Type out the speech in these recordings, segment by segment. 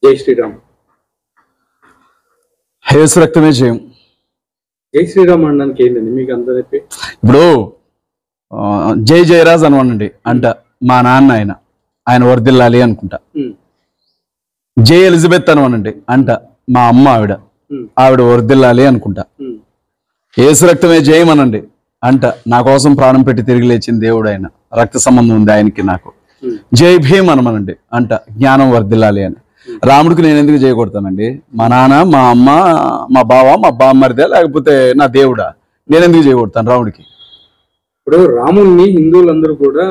జై శ్రీరామ్. యేసు రక్తమే జయం. జై శ్రీరామ్ అనడానికి ఏంటండి మీకు అంత చెప్పి? ఇప్పుడు జై జయరాజ్ అనవానండి అంట మా నాన్న, ఆయన వర్దిల్లాలి అనుకుంటా. జై ఎలిజబెత్ అనవానండి అంట మా అమ్మ, ఆవిడ వర్దిల్లాలి అనుకుంటా. యేసు రక్తమే జయం అనండి అంట నా కోసం ప్రాణం పెట్టి తిరిగి లేచిన దేవుడు ఆయన, రక్త సంబంధం ఉంది ఆయనకి నాకు. జై భీమ్ అనమనండి అంట జ్ఞానం వర్దిల్లాలి అని. రాముడికి నేను ఎందుకు చేయకూడతానండి? మా నాన్న, మా అమ్మ, మా బావ, మా బామ్మరిదే, లేకపోతే నా దేవుడా? నేను ఎందుకు చేయకూడతాను రాముడికి? ఇప్పుడు రాముడిని హిందువులందరూ కూడా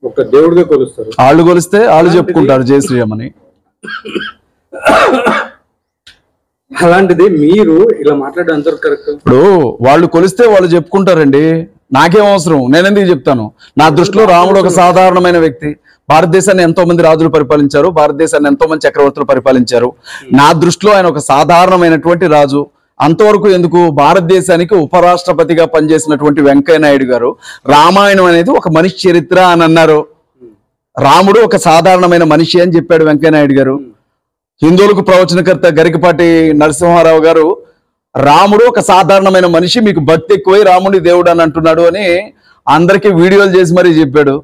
ఒక దేవుడిగా కొలుస్తారు. వాళ్ళు కొలిస్తే వాళ్ళు చెప్పుకుంటారు జై శ్రీరామ్ అని. అలాంటిది మీరు ఇలా మాట్లాడడం అంతవరకు కరెక్ట్? ఇప్పుడు వాళ్ళు కొలిస్తే వాళ్ళు చెప్పుకుంటారండి, నాకేం అవసరం? నేను ఎందుకు చెప్తాను? నా దృష్టిలో రాముడు ఒక సాధారణమైన వ్యక్తి. భారతదేశాన్ని ఎంతో మంది రాజులు పరిపాలించారు, భారతదేశాన్ని ఎంతో మంది చక్రవర్తులు పరిపాలించారు. నా దృష్టిలో ఆయన ఒక సాధారణమైనటువంటి రాజు. అంతవరకు ఎందుకు? భారతదేశానికి ఉపరాష్ట్రపతిగా పనిచేసినటువంటి వెంకయ్య నాయుడు గారు రామాయణం అనేది ఒక మనిషి చరిత్ర అని అన్నారు. రాముడు ఒక సాధారణమైన మనిషి అని చెప్పాడు వెంకయ్య నాయుడు గారు. హిందువులకు ప్రవచనకర్త గరికపాటి నరసింహారావు గారు రాముడు ఒక సాధారణమైన మనిషి, మీకు భక్తి ఎక్కువై రాముడి దేవుడు అని అంటున్నాడు అని అందరికీ వీడియోలు చేసి మరీ చెప్పాడు.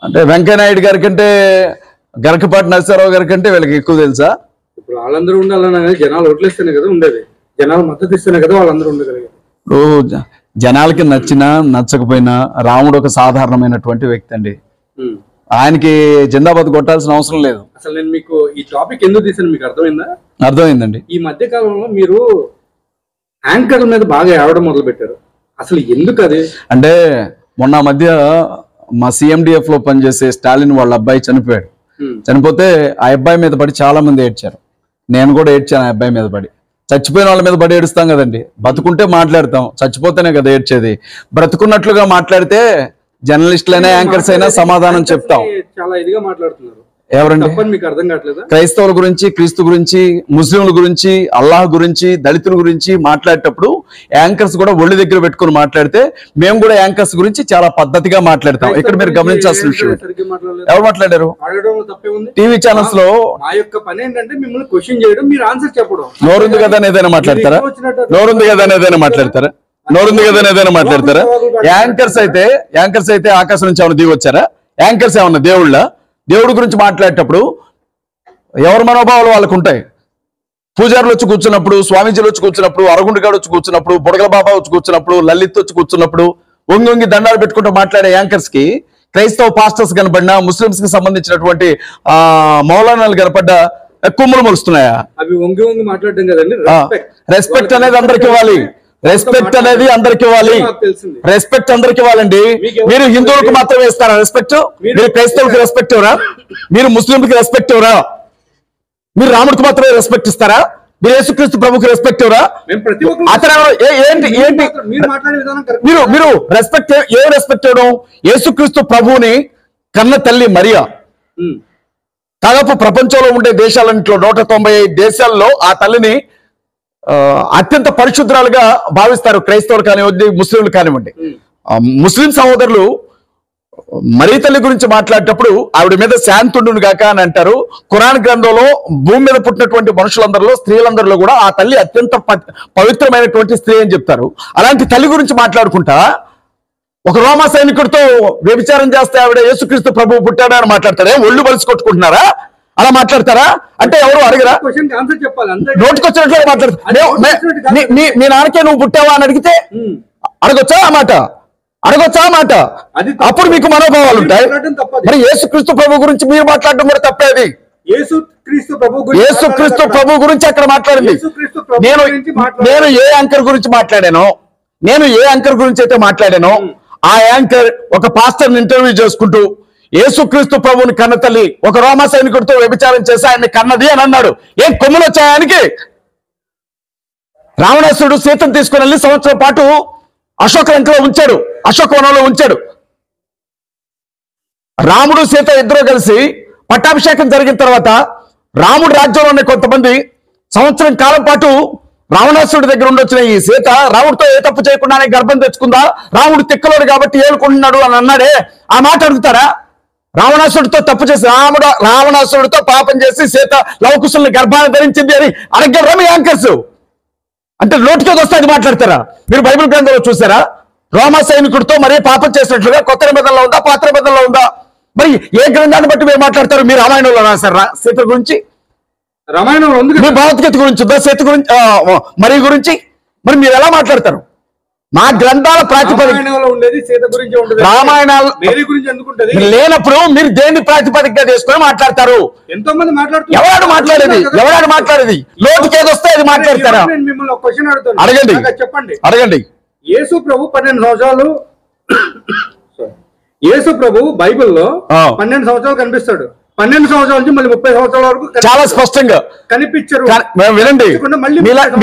అంటే వెంకయ్య నాయుడు గారి కంటే గరికపాటి నరసింహారావు గారి కంటే వీళ్ళకి ఎక్కువ తెలుసా? ఇప్పుడు వాళ్ళందరూ ఉండాలన్నా జనాలు ఓట్లేస్తేనే కదా ఉండేది, జనాలు మద్దతు ఇస్తేనే కదా వాళ్ళందరూ ఉండగలిగారు. ఇప్పుడు జనాలకి నచ్చినా నచ్చకపోయినా రాముడు ఒక సాధారణమైనటువంటి వ్యక్తి అండి. ఆయనకి జిందాబాద్ కొట్టాల్సిన అవసరం లేదు. అసలు నేను మీకు ఈ టాపిక్ ఎందుకు తీసాను మీకు అర్థమైందా? అర్థమైందండి. ఈ మధ్య కాలంలో మీరు యాంకర్ల మీద బాగా ఏడవడం మొదలు పెట్టారు. అసలు ఎందుకు అది? అంటే మొన్న మధ్య మా CMDF లో పనిచేసే స్టాలిన్ వాళ్ళ అబ్బాయి చనిపోయాడు. చనిపోతే ఆ అబ్బాయి మీద పడి చాలా మంది ఏడ్చారు. నేను కూడా ఏడ్చాను ఆ అబ్బాయి మీద పడి. చచ్చిపోయిన వాళ్ళ మీద పడి ఏడుస్తాం కదండి. బతుకుంటే మాట్లాడతాం, చచ్చిపోతేనే కదా ఏడ్చేది. బ్రతుకున్నట్లుగా మాట్లాడితే జర్నలిస్టులైనా యాంకర్స్ అయినా సమాధానం చెప్తాం. చాలా ఇదిగా మాట్లాడుతున్నారు. ఎవరండి? మీకు అర్థం కావట్లేదా? క్రైస్తవుల గురించి, క్రీస్తు గురించి, ముస్లింల గురించి, అల్లాహ్ గురించి, దళితుల గురించి మాట్లాడేటప్పుడు యాంకర్స్ కూడా ఒళ్ళు దగ్గర పెట్టుకుని మాట్లాడితే మేము కూడా యాంకర్స్ గురించి చాలా పద్ధతిగా మాట్లాడతాం. ఇక్కడ మీరు గమనించాల్సిన విషయం. ఎవరు మాట్లాడారు? టీవీ ఛానల్స్ లో మా యొక్క పని ఏంటంటే మిమ్మల్ని క్వశ్చన్ చేయడం, మీరు ఆన్సర్ చెప్పడం. నోరుంది కదా అని ఏదైనా మాట్లాడతారా? నోరుంది కదా అని ఏదైనా మాట్లాడతారా? నోరుంది కదా అని ఏదైనా మాట్లాడతారా? యాంకర్స్ అయితే ఆకాశం నుంచి ఏమైనా దిగి వచ్చారా? యాంకర్స్ ఏమన్నా దేవుళ్ళ? దేవుడి గురించి మాట్లాడేటప్పుడు ఎవరి మనోభావాలు వాళ్ళకు ఉంటాయి. పూజారులు వచ్చి కూర్చున్నప్పుడు, స్వామీజీలు వచ్చి కూర్చున్నప్పుడు, అరగుండుగాడు వచ్చి కూర్చున్నప్పుడు, బుడగల బాబా వచ్చి కూర్చున్నప్పుడు, లలిత్ వచ్చి కూర్చున్నప్పుడు వంగి దండాలు పెట్టుకుంటూ మాట్లాడే యాంకర్స్ కి క్రైస్తవ పాస్టర్స్ కనపడినా, ముస్లింస్ కి సంబంధించినటువంటి మౌలానాలు కనపడ్డా కుమ్ములు మొలుస్తున్నాయా? అవి వంగి వంగి మాట్లాడడం కదండి. రెస్పెక్ట్ అనేది అందరికి ఇవ్వాలి. రెస్పెక్ట్ అనేది అందరికి ఇవ్వాలి. రెస్పెక్ట్ అందరికి ఇవ్వాలండి. మీరు హిందువులకు మాత్రమే ఇస్తారా రెస్పెక్ట్? మీరు క్రైస్తవులకు రెస్పెక్ట్ ఎవరా? మీరు ముస్లింకి రెస్పెక్ట్ ఎవరా? మీరు రాముడికి మాత్రమే రెస్పెక్ట్ ఇస్తారా? మీరు యేసుక్రీస్తు ప్రభుకి రెస్పెక్ట్ ఎవరా? అతను ఏంటి ఏంటి మీరు రెస్పెక్ట్ ఏ రెస్పెక్ట్ ఇవ్వడం? యేసుక్రీస్తు ప్రభువుని కన్న తల్లి మరియా దాదాపు ప్రపంచంలో ఉండే దేశాలన్నింటిలో 195 దేశాల్లో ఆ తల్లిని అత్యంత పరిశుద్ధాలుగా భావిస్తారు. క్రైస్తవులు కానివ్వండి, ముస్లింలు కానివ్వండి. ముస్లిం సహోదరులు మరీ తల్లి గురించి మాట్లాడేటప్పుడు ఆవిడ మీద శాంతుండును గాక అని అంటారు. ఖురాన్ గ్రంథంలో భూమి మీద పుట్టినటువంటి మనుషులందరిలో, స్త్రీలందరిలో కూడా ఆ తల్లి అత్యంత పవిత్రమైనటువంటి స్త్రీ అని చెప్తారు. అలాంటి తల్లి గురించి మాట్లాడుకుంటా ఒక రోమా సైనికుడితో వ్యభిచారం చేస్తే ఆవిడ యేసుక్రీస్తు ప్రభువు పుట్టాడా అని మాట్లాడతారే? ఒళ్ళు బలిసి కొట్టుకుంటున్నారా? అలా మాట్లాడతారా? అంటే ఎవరు అడగరా? నోటికొచ్చినట్లు మాట్లాడతారు. మీ నాన్నకే నువ్వు పుట్టావా అని అడిగితే అడగొచ్చా ఆ మాట? అడగొచ్చా ఆ మాట? అప్పుడు మీకు మనోభావాలు ఉంటాయి. మరి యేసుక్రీస్తు ప్రభు గురించి మీరు మాట్లాడడం కూడా తప్పేది. యేసుక్రీస్తు ప్రభు గురించి అక్కడ మాట్లాడింది. నేను ఏ యాంకర్ గురించి మాట్లాడానో, నేను ఏ యాంకర్ గురించి అయితే మాట్లాడానో ఆ యాంకర్ ఒక పాస్టర్ని ఇంటర్వ్యూ చేసుకుంటూ యేసుక్రీస్తు ప్రభువుని కన్న తల్లి ఒక రోమా సైనికుడితో వ్యభిచారం చేసి ఆయన్ని కన్నది అని అన్నాడు. ఏం కొమ్ములు వచ్చాయి ఆయనకి? రావణాసురుడు సీతను తీసుకుని వెళ్ళి సంవత్సరం పాటు అశోకవనంలో ఉంచాడు, అశోకవనంలో ఉంచాడు. రాముడు సీత ఇద్దరు కలిసి పట్టాభిషేకం జరిగిన తర్వాత రాముడు రాజ్యంలోనే కొంతమంది సంవత్సరం కాలం పాటు రావణాసురుడి దగ్గర ఉండొచ్చిన ఈ సీత రాముడితో ఏ తప్పు చేయకుండానే గర్భం తెచ్చుకుందా? రాముడు తిక్కలోడు కాబట్టి ఏలుకుంటున్నాడు అని అన్నాడే, ఆ మాట అడుగుతారా? రావణాసుడితో తప్పు చేసి రావణాసుడితో పాపం చేసి సీత లవకుశుల్ని గర్భాన్ని ధరించింది అని అడగరా మీ యాంకర్స్? అంటే నోటికి వస్తే అది మాట్లాడతారా? మీరు బైబిల్ గ్రంథంలో చూసారా? రోమా సైనికుడితో మరీ పాపం చేసినట్లుగా కొత్త నిబంధనలో ఉందా, పాత నిబంధనలో ఉందా? మరి ఏ గ్రంథాన్ని బట్టి మీరు మాట్లాడతారు? మీరు రామాయణంలో రాశారా సీత గురించి? రామాయణంలో ఉంది. మీ భగవద్గీత గురించి ఉందా సీత గురించి, మరి గురించి? మరి మీరు ఎలా మాట్లాడతారు? మా గ్రంథాల ప్రాతిపదిక ఉండేది సీత గురించి ఉంటుంది, రామాయణాలు గురించి ఎందుకుంటది? లేనప్పుడు మీరు దేన్ని ప్రాతిపదికగా చేసుకొని మాట్లాడతారు? ఎంతో మంది మాట్లాడుతారు. ఎవరాడు మాట్లాడేది లోటుకి ఏదొస్తే అది మాట్లాడతారా? మిమ్మల్ని ఒక క్వశ్చన్ అడుగుతాను, అడగండి. చెప్పండి. అడగండి. యేసు ప్రభు 12 సంవత్సరాలు యేసు ప్రభు బైబిల్లో 12 సంవత్సరాలు కనిపిస్తాడు. 12 సంవత్సరాల నుంచి మళ్ళీ 30 సంవత్సరాల వరకు చాలా స్పష్టంగా కనిపించారు. వినండి,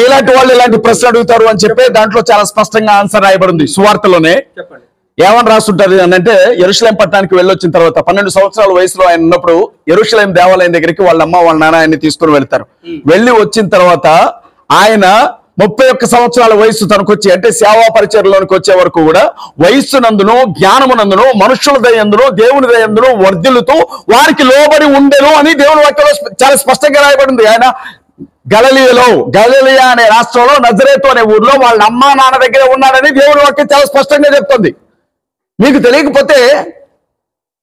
మీలాంటి వాళ్ళు ఇలాంటి ప్రశ్న అడుగుతారు అని చెప్పి దాంట్లో చాలా స్పష్టంగా ఆన్సర్ రాయబడింది సువార్తలోనే. చెప్పండి ఏమని రాస్తుంటది అని అంటే, యెరూషలేం పట్టణానికి వెళ్ళొచ్చిన తర్వాత 12 సంవత్సరాల వయసులో ఆయన ఉన్నప్పుడు యెరూషలేం దేవాలయం దగ్గరికి వాళ్ళ అమ్మ వాళ్ళ నాన్న ఆయన్ని తీసుకుని వెళ్తారు. వెళ్ళి వచ్చిన తర్వాత ఆయన 31 సంవత్సరాల వయసు తనకొచ్చి, అంటే సేవా పరిచర్లోనికి వచ్చే వరకు కూడా వయస్సునందును జ్ఞానమునందును మనుషుల దయందును దేవుని దయందును వర్ధిల్లుతూ వారికి లోబడి ఉండెను అని దేవుని వాక్యంలో చాలా స్పష్టంగా రాయబడింది. ఆయన గలిలియా అనే రాష్ట్రంలో నజరేతు అనే ఊర్లో వాళ్ళ అమ్మా నాన్న దగ్గర ఉన్నాడని దేవుని వాక్యం చాలా స్పష్టంగా చెప్తుంది. మీకు తెలియకపోతే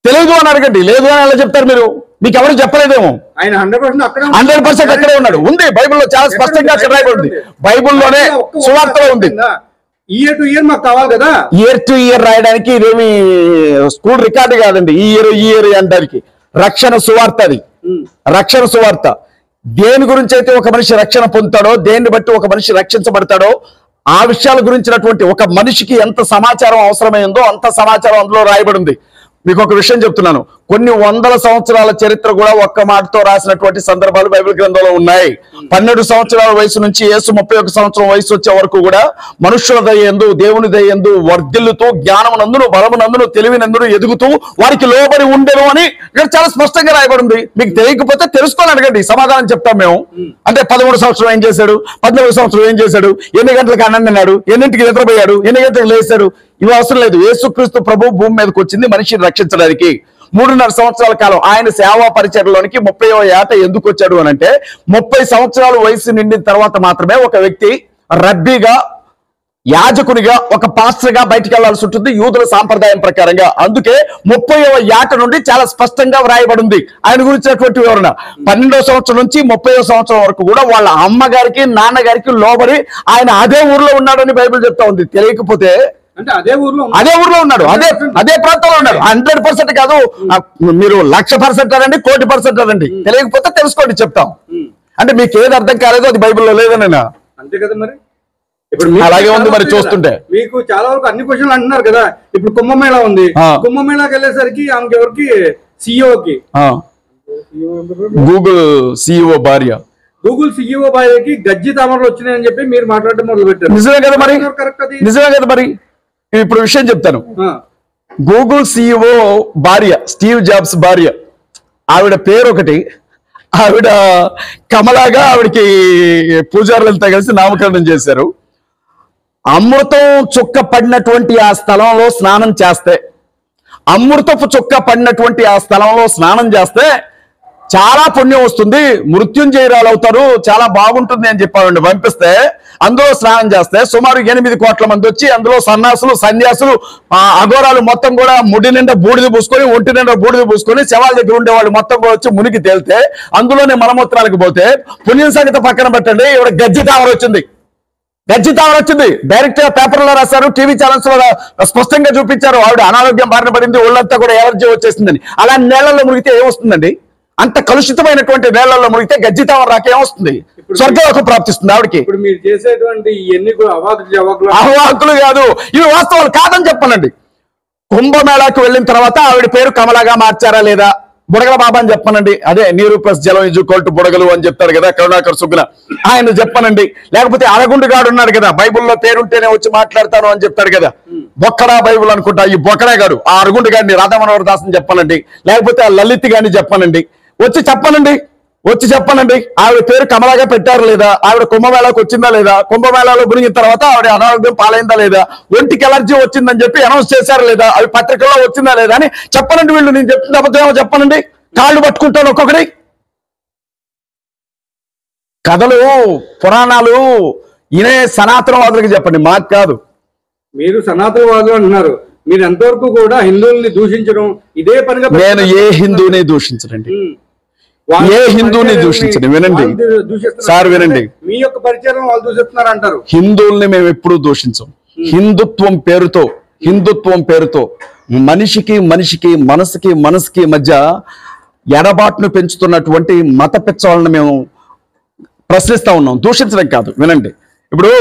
తెలియదు అని అడగండి, లేదు అని ఎలా చెప్తారు మీరు? మీకు ఎవరు చెప్పలేదేమో. ఆయన 100% అక్కడే ఉన్నాడు. ఉంది బైబిల్లో చాలా స్పష్టంగా రాయబడింది. బైబిల్లోనే సువార్తలో ఉంది. ఇయర్ టు ఇయర్ మాకు కావాలి కదా. ఇయర్ టు ఇయర్ రాయడానికి ఇదేమి స్కూల్ రికార్డు కాదండి. ఈ ఇయర్ అనడానికి రక్షణ సువార్త, అది రక్షణ సువార్త. దేని గురించి అయితే ఒక మనిషి రక్షణ పొందుతాడో, దేన్ని బట్టి ఒక మనిషి రక్షించబడతాడో, ఆ విషయాల గురించినటువంటి ఒక మనిషికి ఎంత సమాచారం అవసరమైందో అంత సమాచారం అందులో రాయబడింది. మీకు ఒక విషయం చెప్తున్నాను, కొన్ని వందల సంవత్సరాల చరిత్ర కూడా ఒక్క మాటతో రాసినటువంటి సందర్భాలు బైబిల్ గ్రంథంలో ఉన్నాయి. 12 సంవత్సరాల వయసు నుంచి యేసు 31 సంవత్సరం వయసు వచ్చే వరకు కూడా మనుషుల దయందు దేవుని దయందు వర్ధిల్లుతూ జ్ఞానమునందును బలమునందును తెలివినందును ఎదుగుతూ వారికి లోబడి ఉండెను అని ఇక్కడ చాలా స్పష్టంగా రాయబడింది. మీకు తెలియకపోతే తెలుసుకోని అడగండి, సమాధానం చెప్తాం మేము. అంటే 13 సంవత్సరం ఏం చేశాడు, 14 సంవత్సరం ఏం చేశాడు, ఎన్ని గంటలకు అన్నం తిన్నాడు, ఎన్నింటికి నిద్రపోయాడు, ఎన్ని గంటలకు లేచాడు, ఇవి అవసరం లేదు. యేసుక్రీస్తు ప్రభు భూమి మీదకి వచ్చింది మనిషిని రక్షించడానికి. 3.5 సంవత్సరాల కాలం ఆయన సేవా పరిచర్లోనికి 30వ ఏట ఎందుకు వచ్చాడు అని అంటే, 30 సంవత్సరాల వయసు నిండిన తర్వాత మాత్రమే ఒక వ్యక్తి రబ్బీగా, యాజకునిగా, ఒక పాస్టర్గా బయటికి వెళ్లాల్సి ఉంటుంది యూదుల సాంప్రదాయం ప్రకారంగా. అందుకే 30వ ఏట నుండి చాలా స్పష్టంగా వ్రాయబడింది ఆయన గురించినటువంటి వివరణ. 12వ సంవత్సరం నుంచి 30వ సంవత్సరం వరకు కూడా వాళ్ళ అమ్మగారికి నాన్నగారికి లోబడి ఆయన అదే ఊర్లో ఉన్నాడని బైబిల్ చెప్తా ఉంది. తెలియకపోతే అంటే అదే ఊర్లో ఉన్నాడు, అదే ప్రాంతంలో ఉన్నాడు. 100% కాదు, మీరు 1,00,000% అనండి, 1,00,00,000% అనండి. తెలియకపోతే తెలుసుకోండి, చెప్తాం. అంటే మీకు ఏది అర్థం కాలేదో అది బైబిల్లో లేదనేనా? అంతే కదా. మరి ఇప్పుడు అలాగే ఉంది మరి చూస్తుంటే. మీకు చాలా వరకు అన్ని క్వశ్చన్లు అంటున్నారు కదా. ఇప్పుడు కుంభమేళా ఉంది, కుంభమేళాకి వెళ్ళేసరికి ఆమెకి ఎవరికి, సిఇఓకి, గూగుల్ సిఇఓ భార్య, గూగుల్ సిఇఓ భార్యకి గజ్జి తామరలు వచ్చినాయని చెప్పి మీరు మాట్లాడటం మొదలు పెట్టారు. నిజమే కదా మరి, నిజమే కదా మరి. ఇప్పుడు విషయం చెప్తాను. గూగుల్ సిఇఓ భార్య, స్టీవ్ జాబ్స్ భార్య, ఆవిడ పేరు ఒకటి, ఆవిడ కమలాగా ఆవిడకి పూజారులంతా కలిసి నామకరణం చేశారు. అమృతం చుక్క పడినటువంటి ఆ స్థలంలో స్నానం చేస్తే, అమృతపు చుక్క పడినటువంటి ఆ స్థలంలో స్నానం చేస్తే చాలా పుణ్యం వస్తుంది, మృత్యుంజయురాలు అవుతారు, చాలా బాగుంటుంది అని చెప్పారండి. పంపిస్తే అందులో స్నానం చేస్తే సుమారు 8 కోట్ల మంది వచ్చి అందులో సన్యాసులు, సన్యాసులు, అఘోరాలు మొత్తం కూడా ముడి నిండా బూడిద పూసుకొని, ఒంటి నిండా బూడిద పూసుకొని, శవాల దగ్గర ఉండేవాళ్ళు మొత్తం కూడా వచ్చి మునికి తేలితే అందులోనే మలమూత్రాలకు పోతే పుణ్యం సంగతి పక్కన పెట్టండి, ఇవిడ గజ్జి తామర వచ్చింది. డైరెక్ట్ గా పేపర్లో రాశారు, టీవీ ఛానల్స్ లో స్పష్టంగా చూపించారు. ఆవిడ అనారోగ్యం బారిన పడింది, ఒళ్ళంతా కూడా ఎలర్జీ వచ్చేసిందని. అలా నేళ్లలో మునిగితే ఏమొస్తుందండి? అంత కలుషితమైనటువంటి నేళ్లలో మునిగితే గజ్జి తామర రాకేమొస్తుంది? స్వర్గలోకం ప్రాప్తిస్తుంది ఆవిడకి. ఇప్పుడు మీరు చేసేటువంటి ఇవన్నీ కూడా అవాకులు కాదు, ఇవి వాస్తవాలు కాదని చెప్పానండి. కుంభమేళాకు వెళ్ళిన తర్వాత ఆవిడ పేరు కమలాగా మార్చారా లేదా? బుడగల బాబా అని చెప్పనండి. అదే నీరు ప్లస్ జలం ఈజ్వల్ టు బుడగలు అని చెప్తాడు కదా కరుణాకర్ సుగ్న, ఆయన చెప్పనండి. లేకపోతే అరగుండుగాడు ఉన్నాడు కదా, బైబుల్లో పేరుంటేనే వచ్చి మాట్లాడతాను అని చెప్తాడు కదా, బొక్కడా బైబుల్ అనుకుంటా. ఈ బొక్కడా గారు ఆ అరగుండు గారిని రాధా మనోహర్ దాస్ అని చెప్పనండి, లేకపోతే ఆ లలిత్ గారిని చెప్పనండి, వచ్చి చెప్పనండి. వచ్చి చెప్పనండి, ఆవిడ పేరు కమలాగా పెట్టారు లేదా, ఆవిడ కుంభమేళాకు వచ్చిందా లేదా, కుంభమేళాలో గురిగిన తర్వాత ఆవిడ అనారోగ్యం పాలైందా లేదా, ఒంటికి ఎలర్జీ వచ్చిందని చెప్పి అనౌన్స్ చేశారు లేదా, అవి పత్రికల్లో వచ్చిందా లేదా అని చెప్పనండి. వీళ్ళు నేను చెప్తున్న అబద్ధమేమో చెప్పనండి, కాళ్ళు పట్టుకుంటాను ఒక్కొక్కటి. కథలు పురాణాలు ఇనే సనాతనవాదులకి చెప్పండి, మాకు కాదు. మీరు సనాతనవాదులు అంటున్నారు, మీరు ఎంతవరకు కూడా హిందువుల్ని దూషించడం ఇదే పనిగా. నేను ఏ హిందూని దూషించనండి, ఏ హిందూని దూషించండి. వినండి సార్, వినండి. మీ యొక్క పరిచయం వాళ్ళు దూషిస్తున్నారు అంటారు. హిందువుల్ని మేము ఎప్పుడూ దూషించం. హిందుత్వం పేరుతో మనిషికి మనసుకి మధ్య ఎడబాటును పెంచుతున్నటువంటి మత పిచ్చవాళ్ళని మేము ప్రశ్నిస్తా ఉన్నాం, దూషించడం కాదు. వినండి, ఇప్పుడు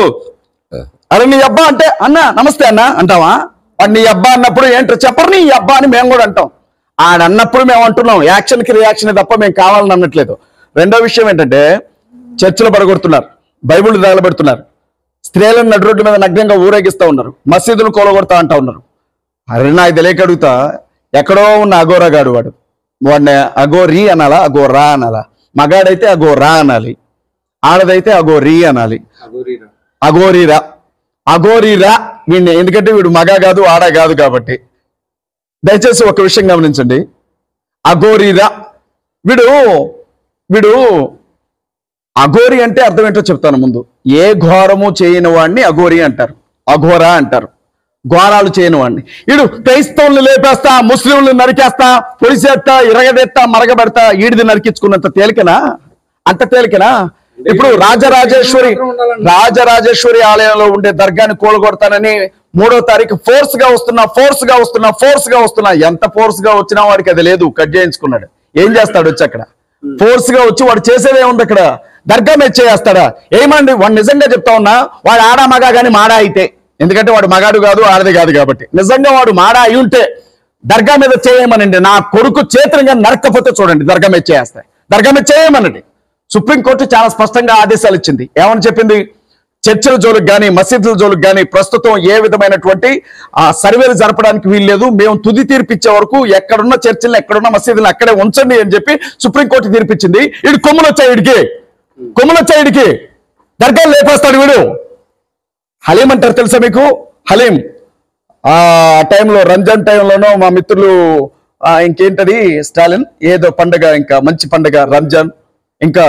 అరే నీ అబ్బా అంటే అన్న నమస్తే అన్న అంటావా? వాడు నీ అబ్బా అన్నప్పుడు ఏంటో చెప్పరు నీ అబ్బా అని మేము కూడా అంటాం. ఆడన్నప్పుడు మేము అంటున్నాం, యాక్షన్కి రియాక్షన్ తప్ప మేము కావాలని అనట్లేదు. రెండో విషయం ఏంటంటే, చర్చలు పడగొడుతున్నారు, బైబుల్ తగలబెడుతున్నారు, స్త్రీలను నడు రోడ్డు మీద నగ్నంగా ఊరేగిస్తూ ఉన్నారు, మసీదులు కూలగొడతా అంటా ఉన్నారు. అరే నాకు తెలియక అడుగుతా, ఎక్కడో ఉన్న అఘోరగాడు వాడిని అఘోరీ అనాలా, అఘోరా అనాలా? మగాడైతే అఘోరా అనాలి, ఆడదైతే అఘోరీ అనాలి. అఘోరీరా వీడిని, ఎందుకంటే వీడు మగ కాదు ఆడ కాదు కాబట్టి. దయచేసి ఒక విషయం గమనించండి, అఘోరీరా వీడు అఘోరి అంటే అర్థం ఏంటో చెప్తాను ముందు. ఏ ఘోరము చేయని వాడిని అఘోరి అంటారు, అఘోరా అంటారు, ఘోరాలు చేయని వాడిని. వీడు క్రైస్తవుల్ని లేపేస్తా, ముస్లింలను నరికేస్తా, పొడిసేస్తా, ఇరగదెత్తా, మరగబెడతా, ఈడిది నరికించుకున్నంత తేలికనా? అంత తేలికనా? ఇప్పుడు రాజరాజేశ్వరి ఆలయంలో ఉండే దర్గాని కూలగొడతానని 3వ తారీఖు ఫోర్స్ గా వస్తున్నా. ఎంత ఫోర్స్ గా వచ్చినా వాడికి అది లేదు, కట్ చేయించుకున్నాడు. ఏం చేస్తాడు వచ్చి అక్కడ? ఫోర్స్ గా వచ్చి వాడు చేసేదే ఉంది అక్కడ, దర్గా మీద చేస్తాడా? ఏమండి వాడు నిజంగా చెప్తా ఉన్నా, వాడు ఆడా మగా కానీ మాడా అయితే, ఎందుకంటే వాడు మగాడు కాదు ఆడది కాదు కాబట్టి, నిజంగా వాడు మాడా అయి ఉంటే దర్గా మీద చేయమనండి. నా కొడుకు చేతులుగా నరకపోతే చూడండి, దర్గా మీద చేస్తాయి, దర్గా మీద చేయమనండి. సుప్రీంకోర్టు చాలా స్పష్టంగా ఆదేశాలు ఇచ్చింది. ఏమని చెప్పింది? చర్చిల జోలికి కానీ మసీదుల జోలికి కానీ ప్రస్తుతం ఏ విధమైనటువంటి సర్వేలు జరపడానికి వీల్లేదు. మేము తుది తీర్పిచ్చే వరకు ఎక్కడున్న చర్చిలను ఎక్కడున్న మసీదులను అక్కడే ఉంచండి అని చెప్పి సుప్రీంకోర్టు తీర్పిచ్చింది. వీడు కొమ్ములు వచ్చాయిడికి దర్గాలు లేపేస్తాడు వీడు. హలీం అంటారు తెలుసా మీకు? హలీం ఆ టైంలో రంజాన్ టైంలోనో మా మిత్రులు ఇంకేంటది స్టాలిన్ ఏదో పండగ, ఇంకా మంచి పండగ రంజాన్, ఇంకా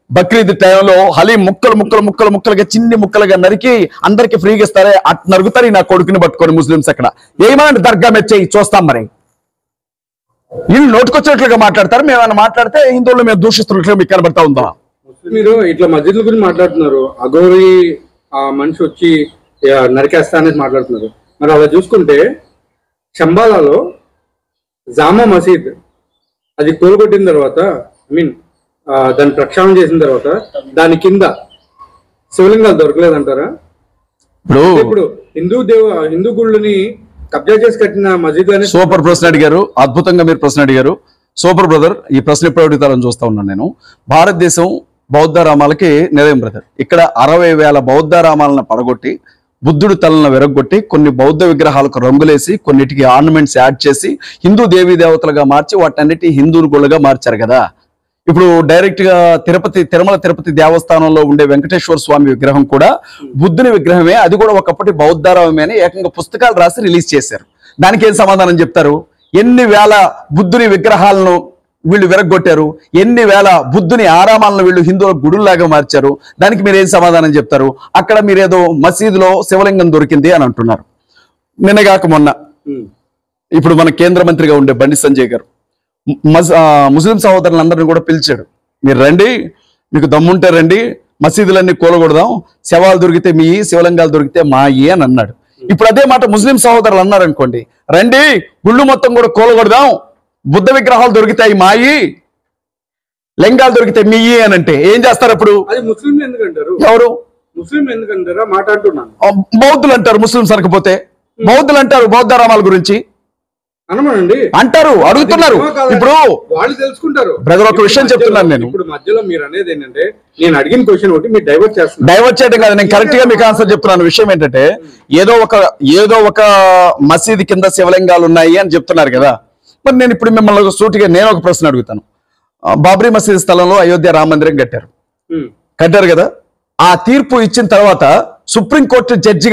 బక్రీద్ టైంలో హలీం ముక్కలుగా చిన్ని ముక్కలుగా నరికి అందరికి ఫ్రీగా ఇస్తారే, అట్ నరుగుతారు నా కొడుకుని పట్టుకొని ముస్లింస్. అక్కడ ఏమైనా దర్గా మెచ్చేయి చూస్తాం. మరి వీళ్ళు నోటుకొచ్చినట్లుగా మాట్లాడతారు, మేమైనా మాట్లాడితే హిందువులు మేము దూషిస్తున్నట్లుగా మీకు కనబడతా ఉందా? మీరు ఇట్లా మస్జిద్ల గురించి మాట్లాడుతున్నారు, అఘోరి ఆ మనిషి వచ్చి నరికేస్తా అనేది మాట్లాడుతున్నారు. మరి అలా చూసుకుంటే శంబాలాలో జామా మసీద్ అది కూలగొట్టిన తర్వాత, దాన్ని ప్రక్షాళన చేసిన తర్వాత దాని కింద శివలింగాలు దొరకలేదంటారా? ఇప్పుడు హిందూ గుళ్ళని కబ్జా చేసి కట్టిన మసీద్ అని. సూపర్ ప్రశ్న అడిగారు, అద్భుతంగా మీరు ప్రశ్న అడిగారు. సూపర్ బ్రదర్, ఈ ప్రశ్న ఎప్పుడు అడుగుతారని చూస్తా ఉన్నాను నేను. భారతదేశం బౌద్ధరామాలకి నిలయం బ్రదర్. ఇక్కడ 60,000 బౌద్ధరామాలను పడగొట్టి, బుద్ధుడు తలను విరగొట్టి, కొన్ని బౌద్ధ విగ్రహాలకు రంగులేసి, కొన్నిటికి ఆర్నమెంట్స్ యాడ్ చేసి, హిందూ దేవీ దేవతలుగా మార్చి వాటన్నిటి హిందూ గుళ్ళగా మార్చారు కదా. ఇప్పుడు డైరెక్ట్ గా తిరుమల తిరుపతి దేవస్థానంలో ఉండే వెంకటేశ్వర స్వామి విగ్రహం కూడా బుద్ధుని విగ్రహమే, అది కూడా ఒకప్పటి బౌద్ధరామే అని ఏకంగా పుస్తకాలు రాసి రిలీజ్ చేశారు. దానికి ఏం సమాధానం చెప్తారు? ఎన్ని వేల బుద్ధుని విగ్రహాలను వీళ్ళు విరగొట్టారు, ఎన్ని వేల బుద్ధుని ఆరామాలను వీళ్ళు హిందువుల గుడుల్లాగా మార్చారు, దానికి మీరు ఏం సమాధానం చెప్తారు? అక్కడ మీరేదో మసీదులో శివలింగం దొరికింది అని అంటున్నారు. నిన్నగాక మొన్న ఇప్పుడు మన కేంద్ర మంత్రిగా ఉండే బండి సంజయ్ గారు ముస్లిం సహోదరులందరినీ కూడా పిలిచాడు. మీరు రండి, మీకు దమ్ముంటే రండి, మసీదులన్నీ కూలగొడదాం, శవాలు దొరికితే మీ, శివలింగాలు దొరికితే మాయి అని అన్నాడు. ఇప్పుడు అదే మాట ముస్లిం సహోదరులు అన్నారు అనుకోండి, రండి గుళ్ళు మొత్తం కూడా కూలగొడదాం, బుద్ధ విగ్రహాలు దొరికితాయి మాయి, లింగాలు దొరికితే మీయి అని అంటే ఏం చేస్తారు? అప్పుడు అది ముస్లింలు ఎందుకంటారు? ఎవరు ముస్లింలు ఎందుకంటారా? మాట్లాడుతున్నాను. బౌద్ధులు అంటారు, ముస్లింస్ అనకపోతే బౌద్ధులు అంటారు. బౌద్ధరామాల గురించి అంటారు, అడుగుతున్నారు. ఇప్పుడు వాళ్ళు తెలుసుకుంటారు బ్రదర్. ఒక విషయం చెప్తున్నాను నేను. ఇప్పుడు మధ్యలో మీరు అనేది ఏంటంటే, నేను అడిగిన క్వశ్చన్ ఒకటి మీరు డైవర్ట్ చేస్తున్నారు. డైవర్ట్ చేయడం కాదు, నేను కరెక్ట్ గా మీకు ఆన్సర్ చెప్తున్నాను. విషయం ఏంటంటే, ఏదో ఒక మసీదు కింద శివలింగాలు ఉన్నాయి అని చెప్తున్నారు కదా. మరి నేను ఇప్పుడు మిమ్మల్ని సూటిగా నేను ఒక ప్రశ్న అడుగుతాను. బాబ్రీ మసీద్ స్థలంలో అయోధ్య రామ మందిరం కట్టారు కదా. ఆ తీర్పు ఇచ్చిన తర్వాత సుప్రీంకోర్టు జడ్జి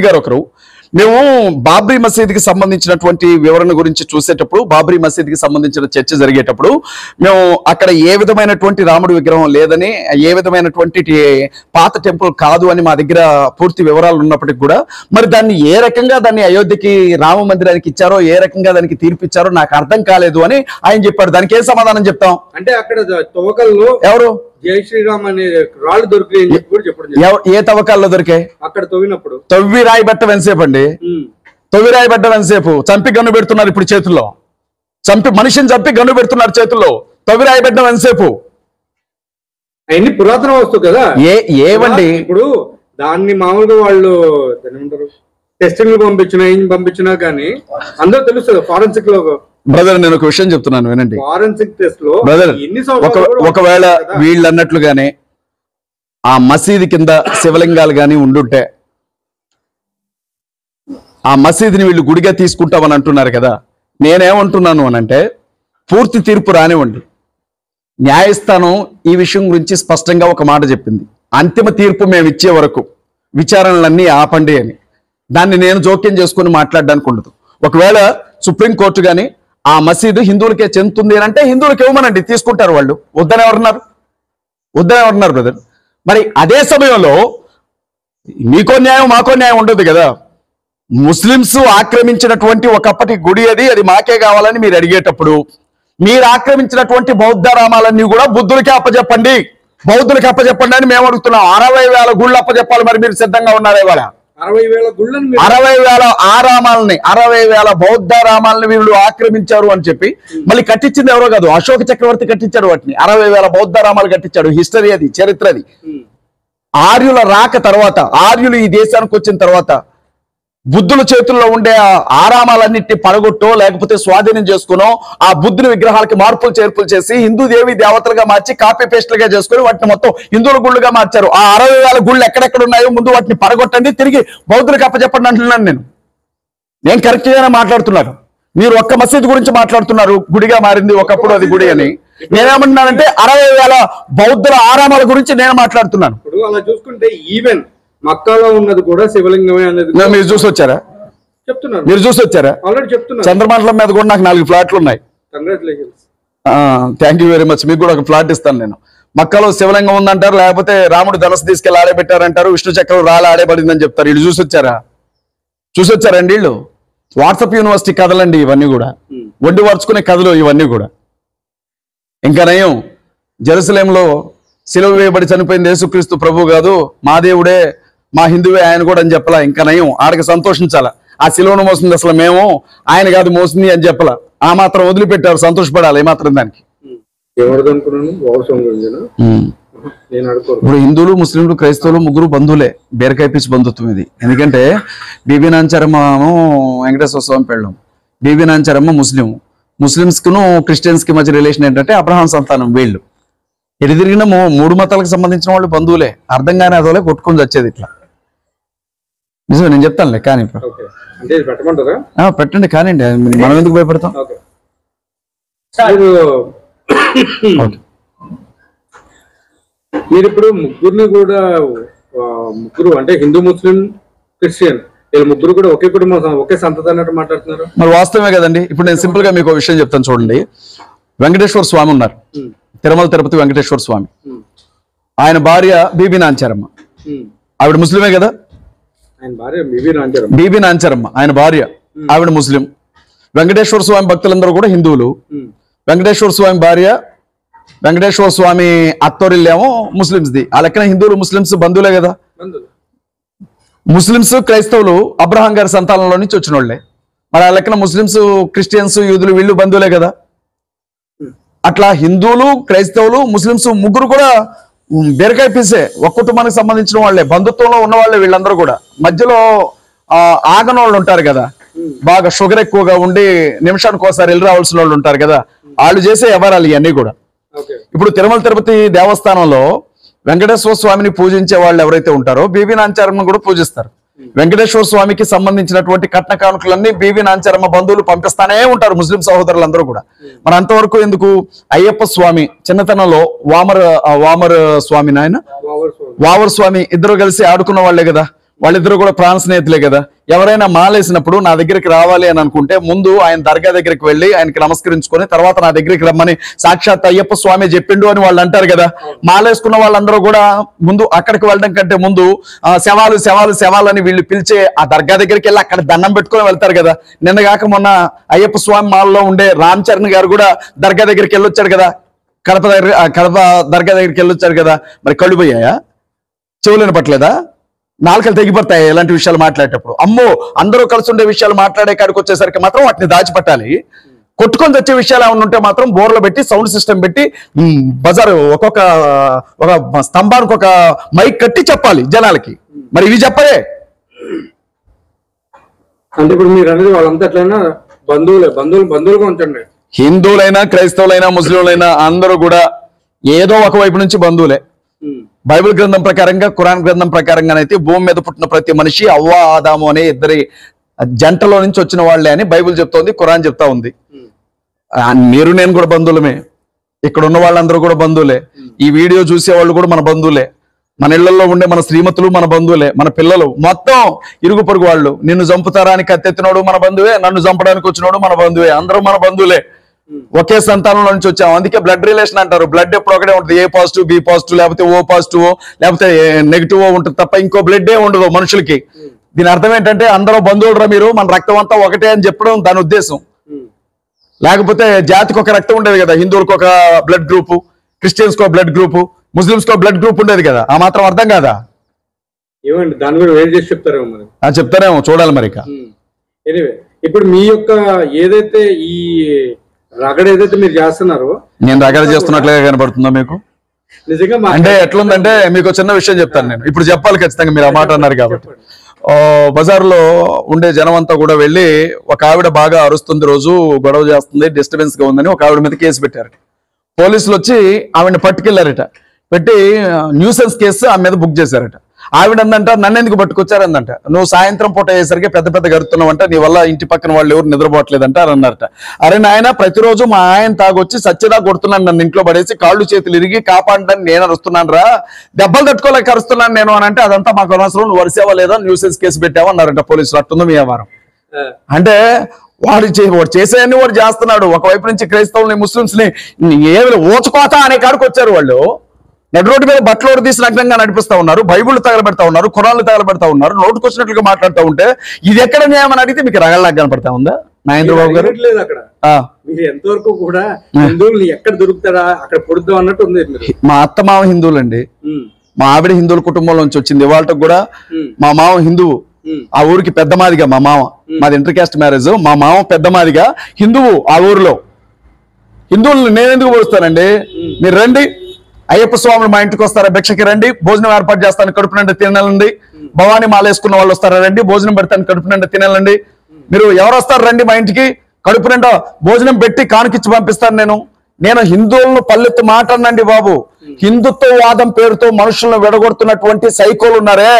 గారు ఒకరు మేము బాబ్రీ మసీద్కి సంబంధించినటువంటి వివరణ గురించి చూసేటప్పుడు, బాబ్రీ మసీద్కి సంబంధించిన చర్చ జరిగేటప్పుడు మేము అక్కడ ఏ విధమైనటువంటి రాముడి విగ్రహం లేదని, ఏ విధమైనటువంటి పాత టెంపుల్ కాదు అని మా దగ్గర పూర్తి వివరాలు ఉన్నప్పటికీ కూడా మరి దాన్ని ఏ రకంగా దాన్ని అయోధ్యకి రామ మందిరానికి ఇచ్చారో, ఏ రకంగా దానికి తీర్పు ఇచ్చారో నాకు అర్థం కాలేదు అని ఆయన చెప్పాడు. దానికి ఏం సమాధానం చెప్తాం? అంటే అక్కడ తవ్వకాల్లో ఎవరు జై శ్రీరామ్ అనే రాళ్ళు దొరికాయని చెప్పి కూడా చెప్పడం. ఏ తవ్వకాల్లో దొరికాయి? అక్కడ తవ్వినప్పుడు తవ్వి రాయి బట్ట ఎంతసేపు అండి? తవ్వి రాయి బట్ట ఎంతసేపు? చంపి గన్ను పెడుతున్నారు ఇప్పుడు చేతుల్లో, మనిషిని చంపి గన్ను పెడుతున్నారు చేతుల్లో. తవ్వి రాయి బట్ట ఎంతసేపు? అవన్నీ పురాతన వస్తువు కదా. ఏవండి ఇప్పుడు దాన్ని మామూలుగా వాళ్ళు ఏమంటారు, టెస్టింగ్ పంపించినా కానీ అందరూ తెలుస్తుంది ఫారెన్సిక్ లో. బ్రదర్ నేను ఒక విషయం చెప్తున్నాను వినండి. ఫారెన్సిక్ టెస్ట్ లో బ్రదర్ ఒకవేళ వీళ్ళు అన్నట్లుగానే ఆ మసీదు కింద శివలింగాలు గాని ఉండుంటే, ఆ మసీదుని వీళ్ళు గుడిగా తీసుకుంటామని అంటున్నారు కదా. నేనేమంటున్నాను అనంటే పూర్తి తీర్పు రానివ్వండి. న్యాయస్థానం ఈ విషయం గురించి స్పష్టంగా ఒక మాట చెప్పింది. అంతిమ తీర్పు మేము ఇచ్చే వరకు విచారణలన్నీ ఆపండి అని. దాన్ని నేను జోక్యం చేసుకుని మాట్లాడడానికి ఉండదు. ఒకవేళ సుప్రీంకోర్టు కానీ ఆ మసీదు హిందువులకే చెందుతుంది అని అంటే హిందువులకు ఇవ్వమనండి, తీసుకుంటారు వాళ్ళు. వద్దనే ఎవరున్నారు బ్రదర్? మరి అదే సమయంలో మీకో న్యాయం మాకో న్యాయం ఉండదు కదా. ముస్లింస్ ఆక్రమించినటువంటి ఒకప్పటి గుడి అది మాకే కావాలని మీరు అడిగేటప్పుడు మీరు ఆక్రమించినటువంటి బౌద్ధ రామాలన్నీ కూడా బుద్ధులకే అప్పచెప్పండి అని మేము అడుగుతున్నాం. 60,000 గుళ్ళు అప్పచెప్పాలి. మరి మీరు సిద్ధంగా ఉన్నారా? ఇవాళ 60,000 ఆరామాలని, 60,000 బౌద్ధ రామాలని వీళ్ళు ఆక్రమించారు అని చెప్పి మళ్ళీ కట్టించింది ఎవరో కాదు, అశోక చక్రవర్తి కట్టించాడు వాటిని. 60,000 బౌద్ధ రామాలు కట్టించాడు. హిస్టరీ అది, చరిత్ర అది. ఆర్యుల రాక తర్వాత, ఆర్యులు ఈ దేశానికి వచ్చిన తర్వాత బుద్ధుల చేతుల్లో ఉండే ఆరామాలన్నింటినీ పడగొట్టో లేకపోతే స్వాధీనం చేసుకునో ఆ బుద్ధుని విగ్రహాలకి మార్పులు చేర్పులు చేసి హిందూ దేవి దేవతలుగా మార్చి కాపీ పేస్ట్లుగా చేసుకుని వాటిని మొత్తం హిందువుల గుళ్ళుగా మార్చారు. ఆ 60,000 గుళ్ళు ఎక్కడెక్కడ ఉన్నాయో ముందు వాటిని పడగొట్టండి, తిరిగి బౌద్ధులకు అప్పచెప్పండి అంటున్నాను నేను కరెక్ట్ గానే మాట్లాడుతున్నాను. మీరు ఒక్క మసీదు గురించి మాట్లాడుతున్నారు, గుడిగా మారింది ఒకప్పుడు అది గుడి అని. నేనేమంటున్నానంటే 60,000 బౌద్ధుల ఆరామాల గురించి నేను మాట్లాడుతున్నాను. ఇప్పుడు అలా చూసుకుంటే ఈవెన్ మక్కాలో ఉన్నది కూడా శివలింగమే అనేది మీరు చూసి వచ్చారా? చెప్తున్నారు. మీరు చూసి వచ్చారా? ఆల్రెడీ చెప్తున్నారు. చంద్రమండలం మీద కూడా నాకు 4 ఫ్లాట్లు ఉన్నాయి. Congratulations. Thank you very much. మీకు కూడా ఒక ఫ్లాట్ ఇస్తాను నేను. మక్కాలో శివలింగం ఉందంటారు, లేకపోతే రాముడు ధనస్సు తీసుకెళ్లి ఆడబెట్టారంటారు, విష్ణు చక్రం రాళ్ళు ఆడబడిందని చెప్తారు. వీళ్ళు చూసి వచ్చారండి వీళ్ళు. వాట్సాప్ యూనివర్సిటీ కథలండి ఇవన్నీ కూడా, ఒడ్డు వరుచుకునే కథలు ఇవన్నీ కూడా. ఇంకా నయం, జెరూసలేంలో సిలువ వేయబడి చనిపోయింది యేసుక్రీస్తు ప్రభు కాదు, మా దేవుడే, మా హిందువే ఆయన కూడా అని చెప్పలా. ఇంకా నయం, ఆడికి సంతోషించాలా. ఆ సిలువను మోసింది అసలు మేము, ఆయన కాదు మోసింది అని చెప్పలా. ఆ మాత్రం వదిలిపెట్టారు, సంతోషపడాలి ఏ మాత్రం దానికి. ఇప్పుడు హిందువులు, ముస్లింలు, క్రైస్తవులు ముగ్గురు బంధువులే, బీరకాయ పీచు బంధుత్వం ఇది. ఎందుకంటే బీబీ నాంచారమ్మ వెంకటేశ్వర స్వామి పెళ్ళం, బీబీ నాంచారమ్మ ముస్లింస్ కును క్రిస్టియన్స్ కి మధ్య రిలేషన్ ఏంటంటే అబ్రహాం సంతానం. వీళ్ళు ఎటు తిరిగిన 3 మతాలకు సంబంధించిన వాళ్ళు బంధువులే. అర్థం కాని అదోలే కొట్టుకొని వచ్చేది ఇట్లా. నిజమే, నేను చెప్తానులే. కానీ పెట్టండి, కానివ్వండి, మనం ఎందుకు భయపడతాం? మీరు ఇప్పుడు ముగ్గురు అంటే హిందూ, ముస్లిం, క్రిస్టియన్ వీళ్ళు ముగ్గురు కూడా ఒకే కుటుంబం, ఒకే సంతతి అన్నట్టు మాట్లాడుతున్నారు. మరి వాస్తవమే కదండి. ఇప్పుడు నేను సింపుల్ గా మీకు ఒక విషయం చెప్తాను చూడండి. వెంకటేశ్వర స్వామి ఉన్నారు, తిరుమల తిరుపతి వెంకటేశ్వర స్వామి. ఆయన భార్య బీబీ నాంచారమ్మ, ఆవిడ ముస్లిమే కదా. బీబీ నాంచారమ్మ ఆయన భార్య, ఆవిడ ముస్లిం. వెంకటేశ్వర స్వామి భక్తులందరూ కూడా హిందువులు. వెంకటేశ్వర స్వామి భార్య, వెంకటేశ్వర స్వామి అత్తోరిల్లేమో ముస్లింస్ది. ఆ లెక్కన హిందువులు ముస్లింస్ బంధువులే కదా. ముస్లింస్ క్రైస్తవులు అబ్రహాం గారి సంతానంలో నుంచి వచ్చిన వాళ్ళే. మరి ఆ లెక్కన ముస్లింస్, క్రిస్టియన్స్, యూదులు వీళ్ళు బంధువులే కదా. అట్లా హిందువులు, క్రైస్తవులు, ముస్లింస్ ముగ్గురు కూడా బీరకాయ పీసే, ఒక కుటుంబానికి సంబంధించిన వాళ్ళే, బంధుత్వంలో ఉన్న వాళ్ళే వీళ్ళందరూ కూడా. మధ్యలో ఆగనోళ్ళు ఉంటారు కదా, బాగా షుగర్ ఎక్కువగా ఉండి నిమిషానికి ఒకసారి వెళ్ళి రావాల్సిన వాళ్ళు ఉంటారు కదా, వాళ్ళు చేసే వ్యవహారాలు ఇవన్నీ కూడా. ఇప్పుడు తిరుమల తిరుపతి దేవస్థానంలో వెంకటేశ్వర స్వామిని పూజించే వాళ్ళు ఎవరైతే ఉంటారో బీబీ నాంచారమ్మ కూడా పూజిస్తారు. వెంకటేశ్వర స్వామికి సంబంధించినటువంటి కట్న కానుకలన్నీ బీవీ నాంచారమ్మ బంధువులు పంపిస్తానే ఉంటారు ముస్లిం సహోదరులందరూ కూడా. మన అంతవరకు ఎందుకు? అయ్యప్ప స్వామి చిన్నతనంలో వామర్ స్వామి నాయన వావర్ స్వామి ఇద్దరు కలిసి ఆడుకున్న వాళ్లే కదా, వాళ్ళిద్దరు కూడా ప్రాణ స్నేహితులే కదా. ఎవరైనా మాలేసినప్పుడు నా దగ్గరికి రావాలి అని అనుకుంటే ముందు ఆయన దర్గా దగ్గరికి వెళ్ళి ఆయనకి నమస్కరించుకొని తర్వాత నా దగ్గరికి రమ్మని సాక్షాత్ అయ్యప్ప స్వామి చెప్పిండు అని వాళ్ళు అంటారు కదా. మాలేసుకున్న వాళ్ళందరూ కూడా ముందు అక్కడికి వెళ్ళడం కంటే ముందు శవాలు శవాలు శవాలని వీళ్ళు పిలిచే ఆ దర్గా దగ్గరికి వెళ్ళి అక్కడ దండం పెట్టుకొని వెళ్తారు కదా. నిన్నగాక మొన్న అయ్యప్ప స్వామి మాలలో ఉండే రామ్ చరణ్ గారు కూడా దర్గా దగ్గరికి వెళ్ళొచ్చాడు కదా, కడప దర్గా దగ్గరికి వెళ్ళొచ్చాడు కదా. మరి కళ్ళు పోయాయా? చెవులు వినపట్లేదా? నాలుకలు తెగిపోతాయి ఇలాంటి విషయాలు మాట్లాడేటప్పుడు. అమ్మో అందరూ కలిసి ఉండే విషయాలు మాట్లాడే కాడికి వచ్చేసరికి మాత్రం వాటిని దాచిపెట్టాలి. కొట్టుకొని తెచ్చే విషయాలు ఏమైనా ఉంటే మాత్రం బోర్లు పెట్టి సౌండ్ సిస్టమ్ పెట్టి బజారు ఒక స్తంభానికి ఒక మైక్ కట్టి చెప్పాలి జనాలకి. మరి ఇవి చెప్పలే. అంటే ఇప్పుడు మీరు అనేది వాళ్ళంతా ఎట్లయినా బంధువులుగా ఉంచండి. హిందువులైనా క్రైస్తవులైనా ముస్లింలైనా అందరూ కూడా ఏదో ఒక వైపు నుంచి బంధువులే. బైబిల్ గ్రంథం ప్రకారంగా ఖురాన్ గ్రంథం ప్రకారంగానైతే భూమి మీద పుట్టిన ప్రతి మనిషి అవ్వ ఆదాము అనే ఇద్దరి జంటలో నుంచి వచ్చిన వాళ్ళే అని బైబిల్ చెప్తోంది, ఖురాన్ చెప్తా ఉంది. మీరు నేను కూడా బంధువులమే, ఇక్కడ ఉన్న వాళ్ళందరూ కూడా బంధువులే, ఈ వీడియో చూసే వాళ్ళు కూడా మన బంధువులే, మన ఇళ్లలో ఉండే మన శ్రీమతులు మన బంధువులే, మన పిల్లలు మొత్తం ఇరుగు పొరుగు వాళ్ళు. నిన్ను చంపుతారానికి కత్తెత్తినోడు మన బంధువే, నన్ను చంపడానికి వచ్చినోడు మన బంధువే, అందరూ మన బంధువులే. ఒకే సంతానంలో నుంచి వచ్చాం. అందుకే బ్లడ్ రిలేషన్ అంటారు. బ్లడ్ ఎప్పుడు ఒకటే ఉంటుంది, ఏ పాజిటివ్ బి పాజిటివ్ లేకపోతే ఓ పాజిటివ్ లేకపోతే నెగిటివ్ ఉంటుంది తప్ప ఇంకో బ్లడ్డే ఉండదు మనుషులకి. దీని అర్థం ఏంటంటే అందరూ బంధువులరా మీరు, మన రక్తం అంతా ఒకటే అని చెప్పడం దాని ఉద్దేశం. లేకపోతే జాతికి ఒక రక్తం ఉండేది కదా, హిందువులకు ఒక బ్లడ్ గ్రూపు, క్రిస్టియన్స్ కో బ్లడ్ గ్రూపు, ముస్లింస్ కో బ్లడ్ గ్రూప్ ఉండేది కదా. ఆ మాత్రం అర్థం కాదా? ఏమండి దాని కూడా వేరు చేసి చెప్తారేమో మరి. చెప్తారేమో, చూడాలి మరి. ఇప్పుడు మీ యొక్క ఏదైతే ఈ రగడ ఏదైతే మీరు చేస్తున్నారో, నేను రగడ చేస్తున్నట్లుగా కనబడుతుందా మీకు? నిజంగా అంటే ఎట్లుందంటే మీకు చిన్న విషయం చెప్తాను నేను. ఇప్పుడు చెప్పాలి ఖచ్చితంగా, మీరు ఆ మాట అన్నారు కాబట్టి. బజార్లో ఉండే జనం అంతా కూడా వెళ్ళి ఒక ఆవిడ బాగా అరుస్తుంది, రోజు గొడవ చేస్తుంది, డిస్టర్బెన్స్ గా ఉందని ఒక ఆవిడ మీద కేసు పెట్టారు. పోలీసులు వచ్చి ఆవిడని పట్టుకెళ్లారట. పెట్టి న్యూసెన్స్ కేసు ఆమె మీద బుక్ చేశారట. ఆవిడ అందంట నన్ను ఎందుకు పట్టుకొచ్చారందంట, నువ్వు సాయంత్రం పూట అయ్యేసరికి పెద్ద పెద్ద గడుతున్నావంట, నీ వల్ల ఇంటి పక్కన వాళ్ళు ఎవరు నిద్రపోవట్లేదంట అని అన్నారట. అరే నాయన, ప్రతిరోజు మా ఆయన తాగొచ్చి సత్యదా కొడుతున్నాను, నన్ను ఇంట్లో పడేసి కాళ్ళు చేతులు ఇరిగి కాపాడడానికి నేను అరుస్తున్నాను రా, దెబ్బలు తట్టుకోలేక అరుస్తున్నాను నేను అని అంటే అదంతా మాకు అనవసరం, నువ్వు వరిసేవా లేదా, న్యూసెన్స్ కేసు పెట్టావా అన్నారట పోలీసులు. అట్టుంది మీ వ్యవహారం. అంటే వాడు చేసేయన్ని వాడు చేస్తున్నాడు. ఒకవైపు నుంచి క్రైస్తవుల్ని ముస్లింస్ ని ఏమి ఓచుకోత అనే కాడికి వచ్చారు వాళ్ళు. నడు రోడ్డు మీద బట్టలు తీసి నగ్నంగా నడిపిస్తా ఉన్నారు, బైబుల్ తగలబెడతా ఉన్నారు, ఖురాన్లు తగలబెడతా ఉన్నారు, నోటుకు వచ్చినట్లుగా మాట్లాడుతూ ఉంటే ఇది ఎక్కడ న్యాయం అని అడిగితే మీకు రగల్లాగా కనపడతా ఉందా నాగేంద్రబాబు గారు? అక్కడ మీరు ఎంతవరకు కూడా హిందువులు ఎక్కడ దొరుకుతారా అక్కడ పొడుద్దాం అన్నట్టు ఉంది. మా అత్త మామ హిందువులండి, మా ఆవిడ హిందువుల కుటుంబంలో నుంచి వచ్చింది. వాళ్ళకి కూడా మా మామ హిందువు, ఆ ఊరికి పెద్ద మాదిగా మా మామ, మాది ఇంటర్ కాస్ట్ మ్యారేజ్, మా మామ పెద్ద మాదిగా హిందువు. ఆ ఊరిలో హిందువులు నేను ఎందుకు పోలుస్తానండి? మీరు రండి, అయ్యప్ప స్వాములు మా ఇంటికి వస్తారా, భిక్షకి రండి, భోజనం ఏర్పాటు చేస్తాను, కడుపు నిండా తినాలండి. భవానీ మాల వేసుకున్న వాళ్ళు వస్తారా, రండి, భోజనం పెడతాను, కడుపు నిండా తినాలండి. మీరు ఎవరు వస్తారు రండి మా ఇంటికి, కడుపు నిండా భోజనం పెట్టి కానుకిచ్చి పంపిస్తాను. నేను హిందువులను పల్లెత్తు మాట్లాడండి బాబు. హిందుత్వవాదం పేరుతో మనుషులను విడగొడుతున్నటువంటి సైకోలు ఉన్నారే,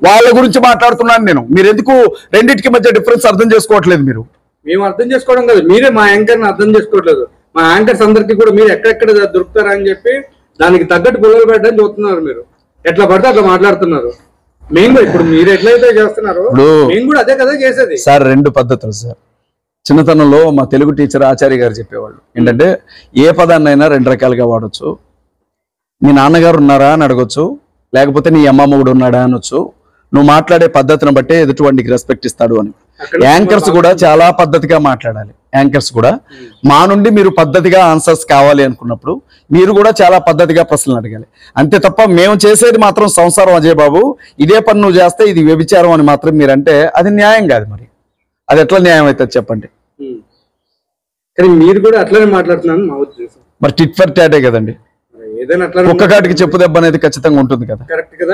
వాళ్ళ గురించి మాట్లాడుతున్నాను నేను. మీరు ఎందుకు రెండింటికి మధ్య డిఫరెన్స్ అర్థం చేసుకోవట్లేదు? మీరు మేము అర్థం చేసుకోవడం కాదు, మీరే మా యాంకర్ ని అర్థం చేసుకోవట్లేదు. మా యాంకర్స్ అందరికీ కూడా మీరు ఎక్కడెక్కడ దొరుకుతారా అని చెప్పి దానికి తగ్గట్టు పుల్లలు పెట్టడానికి చూస్తున్నారు. మీరు ఎట్లా పడితే అట్లా మాట్లాడుతున్నారు. మేము కూడా ఇప్పుడు మీరు ఎట్లయితే చేస్తున్నారో మేము కూడా అదే కదా చేసేది. సార్ రెండు పద్ధతులు సార్. చిన్నతనంలో మా తెలుగు టీచర్ ఆచార్య గారు చెప్పేవాళ్ళు ఏంటంటే, ఏ పదాన్నైనా రెండు రకాలుగా వాడచ్చు. మీ నాన్నగారు ఉన్నారా అని అడగొచ్చు, లేకపోతే నీ అమ్మమ్మ కూడా ఉన్నాడా అనొచ్చు. నువ్వు మాట్లాడే పద్ధతిని బట్టే ఎదుటివాడికి రెస్పెక్ట్ ఇస్తాడు అని. యాంకర్స్ కూడా చాలా పద్ధతిగా మాట్లాడాలి. యాంకర్స్ కూడా మా నుండి మీరు పద్ధతిగా ఆన్సర్స్ కావాలి అనుకున్నప్పుడు మీరు కూడా చాలా పద్ధతిగా ప్రశ్నలు అడగాలి. అంతే తప్ప మేము చేసేది మాత్రం సంసారం అజయ్ బాబు, ఇదే పని నువ్వు చేస్తే ఇది వ్యభిచారం అని మాత్రం మీరంటే అది న్యాయం కాదు. మరి అది ఎట్లా న్యాయం అవుతుంది చెప్పండి? కానీ మీరు కూడా అట్లనే మాట్లాడుతున్నాను మా ఉద్దేశం. మరి టిట్ ఫర్ టాటే కదండి. కుక్క కాటికి చెప్పు దెబ్బ అనేది ఖచ్చితంగా ఉంటుంది కదా.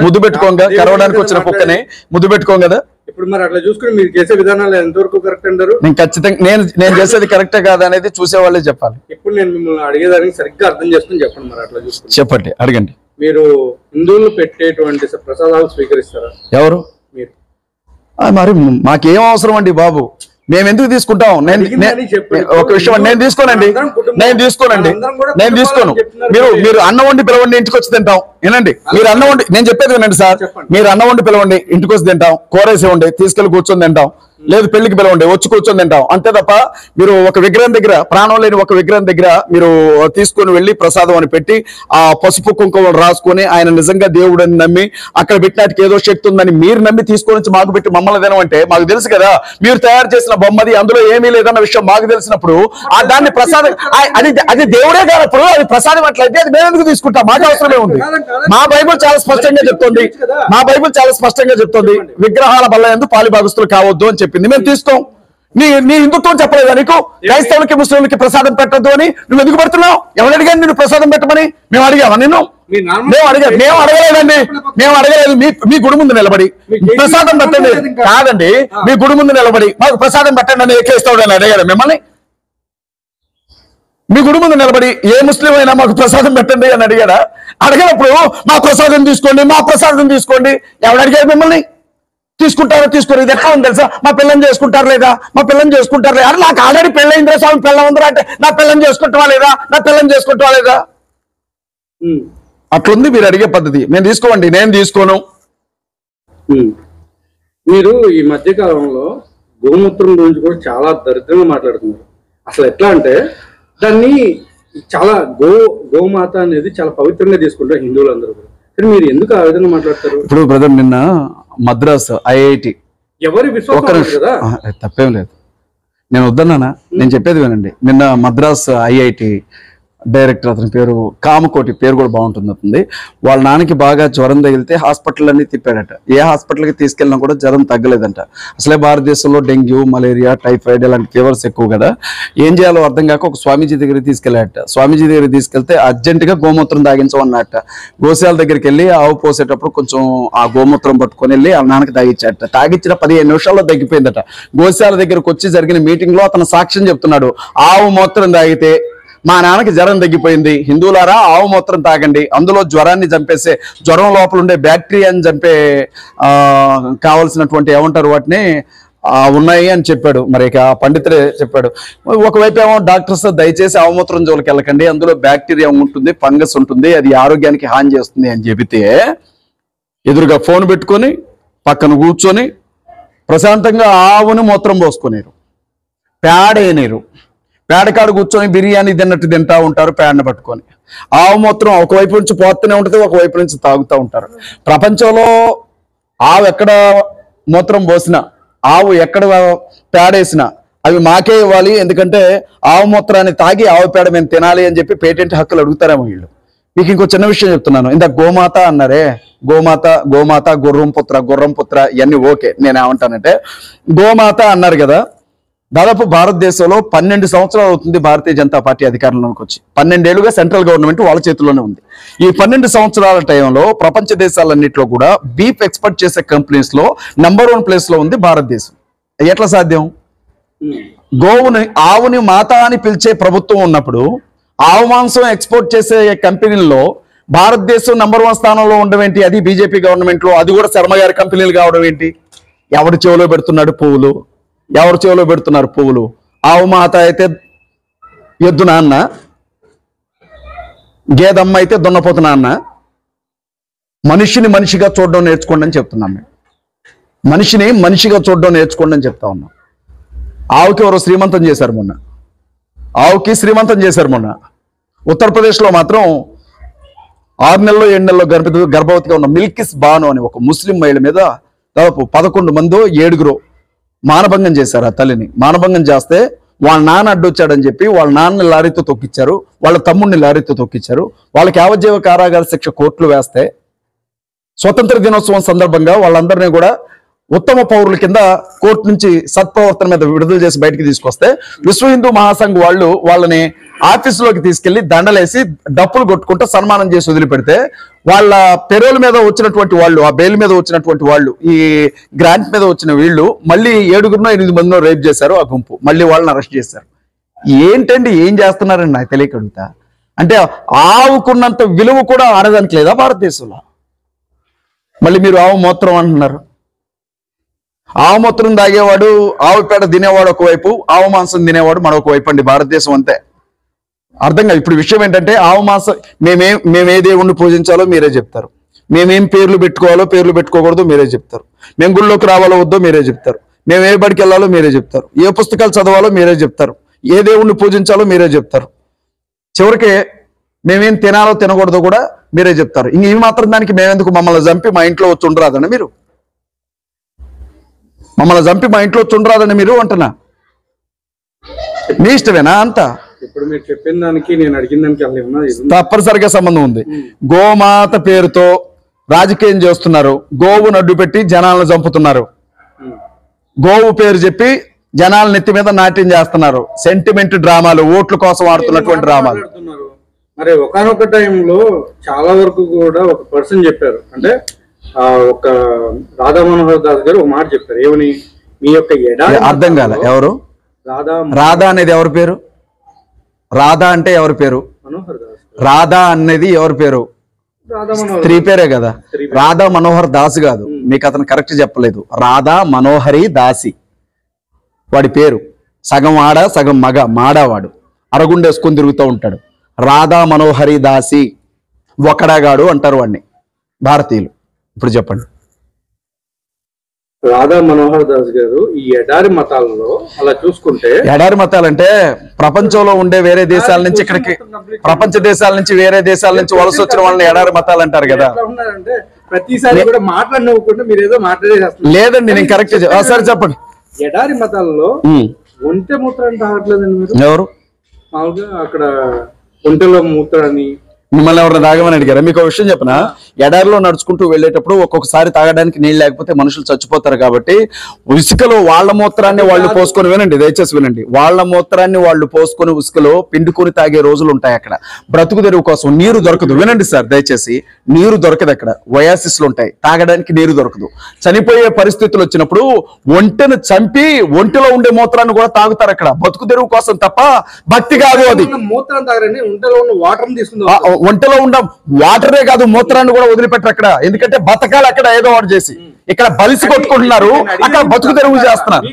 ముద్దు పెట్టుకోగా కరవడానికి వచ్చిన కుక్కనే ముద్దు పెట్టుకోం కదా. ఇప్పుడు మరి అట్లా చూసుకుని మీరు చేసే విధానాలు ఎంతవరకు కరెక్ట్ అంటారు? నేను ఖచ్చితంగా నేను చేసేది కరెక్టే కాదు అనేది చూసే వాళ్ళే చెప్పాలి. ఇప్పుడు నేను మిమ్మల్ని అడిగేదానికి సరిగ్గా అర్థం చేసుకుని చెప్పండి. మరి అట్లా చూసుకుని చెప్పండి, అడగండి. మీరు హిందువులు పెట్టేటువంటి ప్రసాదాలు స్వీకరిస్తారా? ఎవరు? మీరు. మరి మాకేం అవసరం అండి బాబు, మేము ఎందుకు తీసుకుంటాం? ఒక విషయం నేను తీసుకోనండి, నేను తీసుకోను. మీరు అన్నం వండి పిలవండి, ఇంటికి వచ్చి తింటాం. వినండి, మీరు అన్నం వండి, నేను చెప్పేది వినండి సార్, మీరు అన్నం వండి పిలవండి, ఇంటికి వచ్చి తింటాం. కూరేసి ఇవ్వండి, తీసుకెళ్లి కూర్చొని తింటాం. లేదు పెళ్లికి పిలవండి, వచ్చి కూర్చొని తింటాం. అంతే తప్ప మీరు ఒక విగ్రహం దగ్గర, ప్రాణం లేని ఒక విగ్రహం దగ్గర మీరు తీసుకొని వెళ్ళి ప్రసాదం అని పెట్టి ఆ పసుపు కుంకుమలు రాసుకొని ఆయన నిజంగా దేవుడు అని నమ్మి అక్కడ పెట్టినట్టుకి ఏదో శక్తి ఉందని మీరు నమ్మి తీసుకొని మాకు పెట్టి మమ్మల్ని తినమంటే మాకు తెలుసు కదా మీరు తయారు చేసిన బొమ్మది, అందులో ఏమీ లేదన్న విషయం మాకు తెలిసినప్పుడు ఆ దాన్ని ప్రసాదం అది దేవుడే కానప్పుడు అది ప్రసాదం అట్లయితే అది మేము ఎందుకు తీసుకుంటాం? మాకు అవసరమే ఉంది. మా బైబుల్ చాలా స్పష్టంగా చెప్తుంది, విగ్రహాల వల్ల ఎందుకు పాలి భాగస్తులు కావద్దు అని చెప్పింది. మేము తీసుకోం. నీ హిందుత్వం చెప్పలేదా నీకు? క్రైస్తవులకి ముస్లింలకి ప్రసాదం పెట్టద్దు అని నువ్వు ఎందుకు పెడుతున్నావు? ఎవరు అడిగాను నిన్ను ప్రసాదం పెట్టమని? మేము అడిగామా నిన్ను? మేము అడగలేదండి, మేము అడగలేదు. మీ గుడి ముందు నిలబడి ప్రసాదం పెట్టండి కాదండి, మీ గుడి ముందు నిలబడి మాకు ప్రసాదం పెట్టండి అని క్రైస్తవుడు అని అడిగారు మిమ్మల్ని? మీ గుడి ముందు నిలబడి ఏ ముస్లిం అయినా మాకు ప్రసాదం పెట్టండి అని అడిగాడా? అడిగినప్పుడు మా ప్రసాదం తీసుకోండి ఎవరు అడిగారు మిమ్మల్ని? తీసుకుంటారో తీసుకోరు. ఇది ఎట్లా ఉంది తెలుసా? మా పిల్లని చేసుకుంటారు లేదా? అరే నాకు ఆల్రెడీ పెళ్ళైందిరా స్వామి, పిల్లం ఉందిరా అంటే నా పిల్లని చేసుకుంటావా లేదా? అట్లుంది మీరు అడిగే పద్ధతి. మేము తీసుకోండి, నేను తీసుకోను. మీరు ఈ మధ్య కాలంలో గోమూత్రం గురించి కూడా చాలా దరిద్రంగా మాట్లాడుతున్నారు. అసలు ఎట్లా అంటే దాన్ని చాలా గోమాత అనేది చాలా పవిత్రంగా తీసుకుంటారు హిందువులందరూ కూడా. కానీ మీరు ఎందుకు ఆ విధంగా మాట్లాడతారు? ఇప్పుడు బ్రదర్, నిన్న మద్రాస్ ఐఐటి ఎవరి విశ్వాసం కదా, తప్పేం లేదు, నేను వద్దన్నానా? నేను చెప్పేది వినండి. నిన్న మద్రాస్ ఐఐటి డైరెక్టర్, అతని పేరు కామకోటి, పేరు కూడా బాగుంటుంది. వాళ్ళ నాన్నకి బాగా జ్వరం తగిలితే హాస్పిటల్ అన్ని తిప్పాడట. ఏ హాస్పిటల్కి తీసుకెళ్ళినా కూడా జ్వరం తగ్గలేదంట. అసలే భారతదేశంలో డెంగ్యూ, మలేరియా, టైఫాయిడ్ ఇలాంటి ఫీవర్స్ ఎక్కువ కదా. ఏం చేయాలో అర్థం కాక ఒక స్వామీజీ దగ్గరికి తీసుకెళ్ళాడట. స్వామీజీ దగ్గరికి తీసుకెళ్తే అర్జెంటుగా గోమూత్రం తాగించమన్నట్ట. గోశాల దగ్గరికి వెళ్ళి ఆవు పోసేటప్పుడు కొంచెం ఆ గోమూత్రం పట్టుకొని వెళ్ళి ఆ నాన్నకి తాగించాడట. తాగించిన 15 నిమిషాల్లో తగ్గిపోయిందట. గోశాల దగ్గరకు వచ్చి జరిగిన మీటింగ్ లో అతను సాక్ష్యం చెప్తున్నాడు, ఆవు మూత్రం తాగితే మా నాన్నకి జ్వరం తగ్గిపోయింది. హిందువులారా, ఆవు మూత్రం తాగండి, అందులో జ్వరాన్ని చంపేసే, జ్వరం లోపల ఉండే బ్యాక్టీరియాని చంపే కావలసినటువంటి ఏమంటారు వాటిని ఉన్నాయి అని చెప్పాడు. మరి ఇక పండితుడే చెప్పాడు. ఒకవైపు ఏమో డాక్టర్స్ దయచేసి ఆవుమూత్రం జోలికి వెళ్ళకండి, అందులో బ్యాక్టీరియా ఉంటుంది, ఫంగస్ ఉంటుంది, అది ఆరోగ్యానికి హాని చేస్తుంది అని చెబితే ఎదురుగా ఫోన్ పెట్టుకొని పక్కన కూర్చొని ప్రశాంతంగా ఆవుని మూత్రం పోసుకునేరు, పేడేనేరు. పేడకాడు కూర్చొని బిర్యానీ తిన్నట్టు తింటా ఉంటారు పేడను పట్టుకొని. ఆవు మూత్రం ఒకవైపు నుంచి పోతూనే ఉంటుంది, ఒకవైపు నుంచి తాగుతూ ఉంటారు. ప్రపంచంలో ఆవు ఎక్కడ మూత్రం పోసినా, ఆవు ఎక్కడ పేడేసినా అవి మాకే ఇవ్వాలి, ఎందుకంటే ఆవు మూత్రాన్ని తాగి ఆవు పేడ మేము తినాలి అని చెప్పి పేటెంట్ హక్కులు అడుగుతారేమో వీళ్ళు. మీకు ఇంకో చిన్న విషయం చెప్తున్నాను. ఇంత గోమాత అన్నారే, గోమాత గుర్రం పుత్ర ఇవన్నీ ఓకే. నేను ఏమంటానంటే గోమాత అన్నారు కదా, దాదాపు భారతదేశంలో 12 సంవత్సరాలు అవుతుంది భారతీయ జనతా పార్టీ అధికారంలోకి వచ్చి. 12 ఏళ్లుగా సెంట్రల్ గవర్నమెంట్ వాళ్ళ చేతుల్లోనే ఉంది. ఈ 12 సంవత్సరాల టైంలో ప్రపంచ దేశాలన్నింటిలో కూడా బీఫ్ ఎక్స్పోర్ట్ చేసే కంపెనీస్ లో నంబర్ 1 ప్లేస్ లో ఉంది భారతదేశం. ఎట్లా సాధ్యం? ఆవుని మాత అని పిలిచే ప్రభుత్వం ఉన్నప్పుడు ఆవు మాంసం ఎక్స్పోర్ట్ చేసే కంపెనీల్లో భారతదేశం నంబర్ 1 స్థానంలో ఉండడం ఏంటి? అది బీజేపీ గవర్నమెంట్ లో, అది కూడా శర్మ గారి కంపెనీలు కావడం ఏంటి? ఎవరి చెవిలో పెడుతున్నాడు పువ్వులు? ఆవు మాత అయితే ఎద్దు నాన్న, గేదమ్మ అయితే దున్నపోతు నాన్న. మనిషిని మనిషిగా చూడడం నేర్చుకోండి అని చెప్తున్నాం మేము. మనిషిగా చూడడం నేర్చుకోండి అని చెప్తా ఉన్నాం. ఆవుకి ఎవరో శ్రీమంతం చేశారు మొన్న. ఉత్తరప్రదేశ్లో మాత్రం 6 నెలల్లో 7 నెలల్లో గర్భవతిగా ఉన్న మిల్కిస్ బాను అని ఒక ముస్లిం మహిళ మీద దాదాపు 11 మందో 7గురో మానభంగం చేశారు. ఆ తల్లిని మానభంగం చేస్తే వాళ్ళ నాన్న అడ్డొచ్చాడని చెప్పి వాళ్ళ నాన్నని లారీతో తొక్కిచ్చారు, వాళ్ళ తమ్ముడిని లారీతో తొక్కిచ్చారు. వాళ్ళకి యావజ్జీవ కారాగార శిక్ష కోర్టులు వేస్తే స్వతంత్ర దినోత్సవం సందర్భంగా వాళ్ళందరినీ కూడా ఉత్తమ పౌరుల కింద కోర్టు నుంచి సత్ప్రవర్తన మీద విడుదల చేసి బయటికి తీసుకొస్తే విశ్వ హిందూ మహాసంఘ్ వాళ్ళు వాళ్ళని ఆఫీసులోకి తీసుకెళ్లి దండలేసి డప్పులు కొట్టుకుంటూ సన్మానం చేసి వదిలిపెడితే వాళ్ళ పెరోల్ మీద వచ్చినటువంటి వాళ్ళు, ఆ బెయిల్ మీద వచ్చినటువంటి వాళ్ళు, ఈ గ్రాంట్ మీద వచ్చిన వీళ్ళు మళ్ళీ 7గురినో 8 మందినో రేప్ చేశారు ఆ గుంపు. మళ్ళీ వాళ్ళని అరెస్ట్ చేశారు. ఏంటండి, ఏం చేస్తున్నారని నాకు తెలియక అడుగుతా. అంటే ఆవుకున్నంత విలువ కూడా ఆడదానికి లేదా భారతదేశంలో? మళ్ళీ మీరు ఆవు మూత్రం అంటున్నారు. ఆవు మూత్రం తాగేవాడు, ఆవు పేడ తినేవాడు ఒకవైపు, ఆవు మాంసం తినేవాడు మరొక వైపు అండి భారతదేశం అంతే. అర్థం కాదు. ఇప్పుడు విషయం ఏంటంటే ఆవు మాంసం మేము ఏ దేవుణ్ణి పూజించాలో మీరే చెప్తారు, మేమేం పేర్లు పెట్టుకోవాలో పేర్లు పెట్టుకోకూడదు మీరే చెప్తారు, మేము గుళ్ళోకి రావాలో వద్దో మీరే చెప్తారు, మేము ఏ బడికి వెళ్ళాలో మీరే చెప్తారు, ఏ పుస్తకాలు చదవాలో మీరే చెప్తారు, ఏ దేవుణ్ణి పూజించాలో మీరే చెప్తారు, చివరికి మేమేం తినాలో తినకూడదో కూడా మీరే చెప్తారు. ఇంక ఇవి మాత్రం దానికి మేమెందుకు మమ్మల్ని చంపి మా ఇంట్లో వచ్చి ఉండరాదండి మీరు, మమ్మల్ని చంపి మా ఇంట్లో వచ్చి ఉండరాదండి మీరు అంటున్నా. మీ ఇష్టమేనా అంతా? ఇప్పుడు మీరు చెప్పిన దానికి నేను అడిగిన దానికి తప్పనిసరిగా సంబంధం ఉంది. గోమాత పేరుతో రాజకీయం చేస్తున్నారు, గోవును అడ్డు పెట్టి జనాలను చంపుతున్నారు, గోవు పేరు చెప్పి జనాల నెత్తి మీద నాట్యం చేస్తున్నారు, సెంటిమెంట్ డ్రామాలు, ఓట్ల కోసం ఆడుతున్నటువంటి డ్రామాలు. మరి ఒకనొక టైంలో చాలా వరకు కూడా ఒక పర్సన్ చెప్పారు, అంటే ఒక రాధా మనోహర్ దాస్ గారు ఒక మాట చెప్పారు, ఏమని, మీ యొక్క అర్థం కాలే. ఎవరు రాధా అనేది ఎవరి పేరు? రాధా అంటే ఎవరి పేరు? మనోహర్ దాస్. రాధా అనేది ఎవరి పేరు? స్త్రీ పేరే కదా. రాధా మనోహర్ దాస్ కాదు, మీకు అతను కరెక్ట్ చెప్పలేదు. రాధా మనోహరి దాసి వాడి పేరు. సగం ఆడ సగం మగ, మాడావాడు, అరగుండేసుకొని తిరుగుతూ ఉంటాడు. రాధా మనోహరి దాసి ఒకడాగాడు అంటారు వాడిని భారతీయులు. ఇప్పుడు చెప్పండి. రాధా మనోహర్ దాస్ గారు ఈ ఎడారి మతాలలో అలా చూసుకుంటే, ఎడారి మతాలంటే ప్రపంచంలో ఉండే వేరే దేశాల నుంచి ఇక్కడికి, ప్రపంచ దేశాల నుంచి వేరే దేశాల నుంచి వలస వచ్చిన వాళ్ళని ఎడారి మతాలు అంటారు కదా. అంటే ప్రతిసారి కూడా మాట్లాడినవ్వకుండా మీరు ఏదో మాట్లాడేసేస్తారు. లేదండి, నేను కరెక్ట్. సరే చెప్పండి. ఎడారి మతాలలో ఒంటె మూత్రాన్ని తాగట్లేదండి మీరు? ఎవరు? మామూలుగా అక్కడ ఒంటెలో మూత్రాన్ని మిమ్మల్ని ఎవరైనా తాగమని అడిగారా? మీకు ఒక విషయం చెప్పనా, ఎడారిలో నడుచుకుంటూ వెళ్ళేటప్పుడు ఒక్కొక్కసారి తాగడానికి నీళ్ళు లేకపోతే మనుషులు చచ్చిపోతారు కాబట్టి ఉసుకలో వాళ్ళ మూత్రాన్ని వాళ్ళు పోసుకొని, వినండి దయచేసి వినండి, వాళ్ళ మూత్రాన్ని వాళ్ళు పోసుకొని ఉసుకలో పిండుకొని తాగే రోజులు ఉంటాయి అక్కడ. బ్రతుకు తెరువు కోసం నీరు దొరకదు. వినండి సార్ దయచేసి, నీరు దొరకదు అక్కడ, వయాసిస్లు ఉంటాయి, తాగడానికి నీరు దొరకదు. చనిపోయే పరిస్థితులు వచ్చినప్పుడు ఒంటెను చంపి ఒంటిలో ఉండే మూత్రాన్ని కూడా తాగుతారు అక్కడ, బతుకు తెరువు కోసం తప్ప భక్తి కాదు. అది మూత్రం తాగరండి, ఒంటెలో ఉన్న వాటర్ తీసుకుందాం. ఒంటలో ఉన్న వాటరే కాదు, మూత్రాన్ని కూడా వదిలిపెట్టరు అక్కడ, ఎందుకంటే బతకాలి అక్కడ ఏదో వాడు చేసి. ఇక్కడ బలిసి కొట్టుకుంటున్నారు, అక్కడ బతుకు తెరువు చేస్తున్నారు.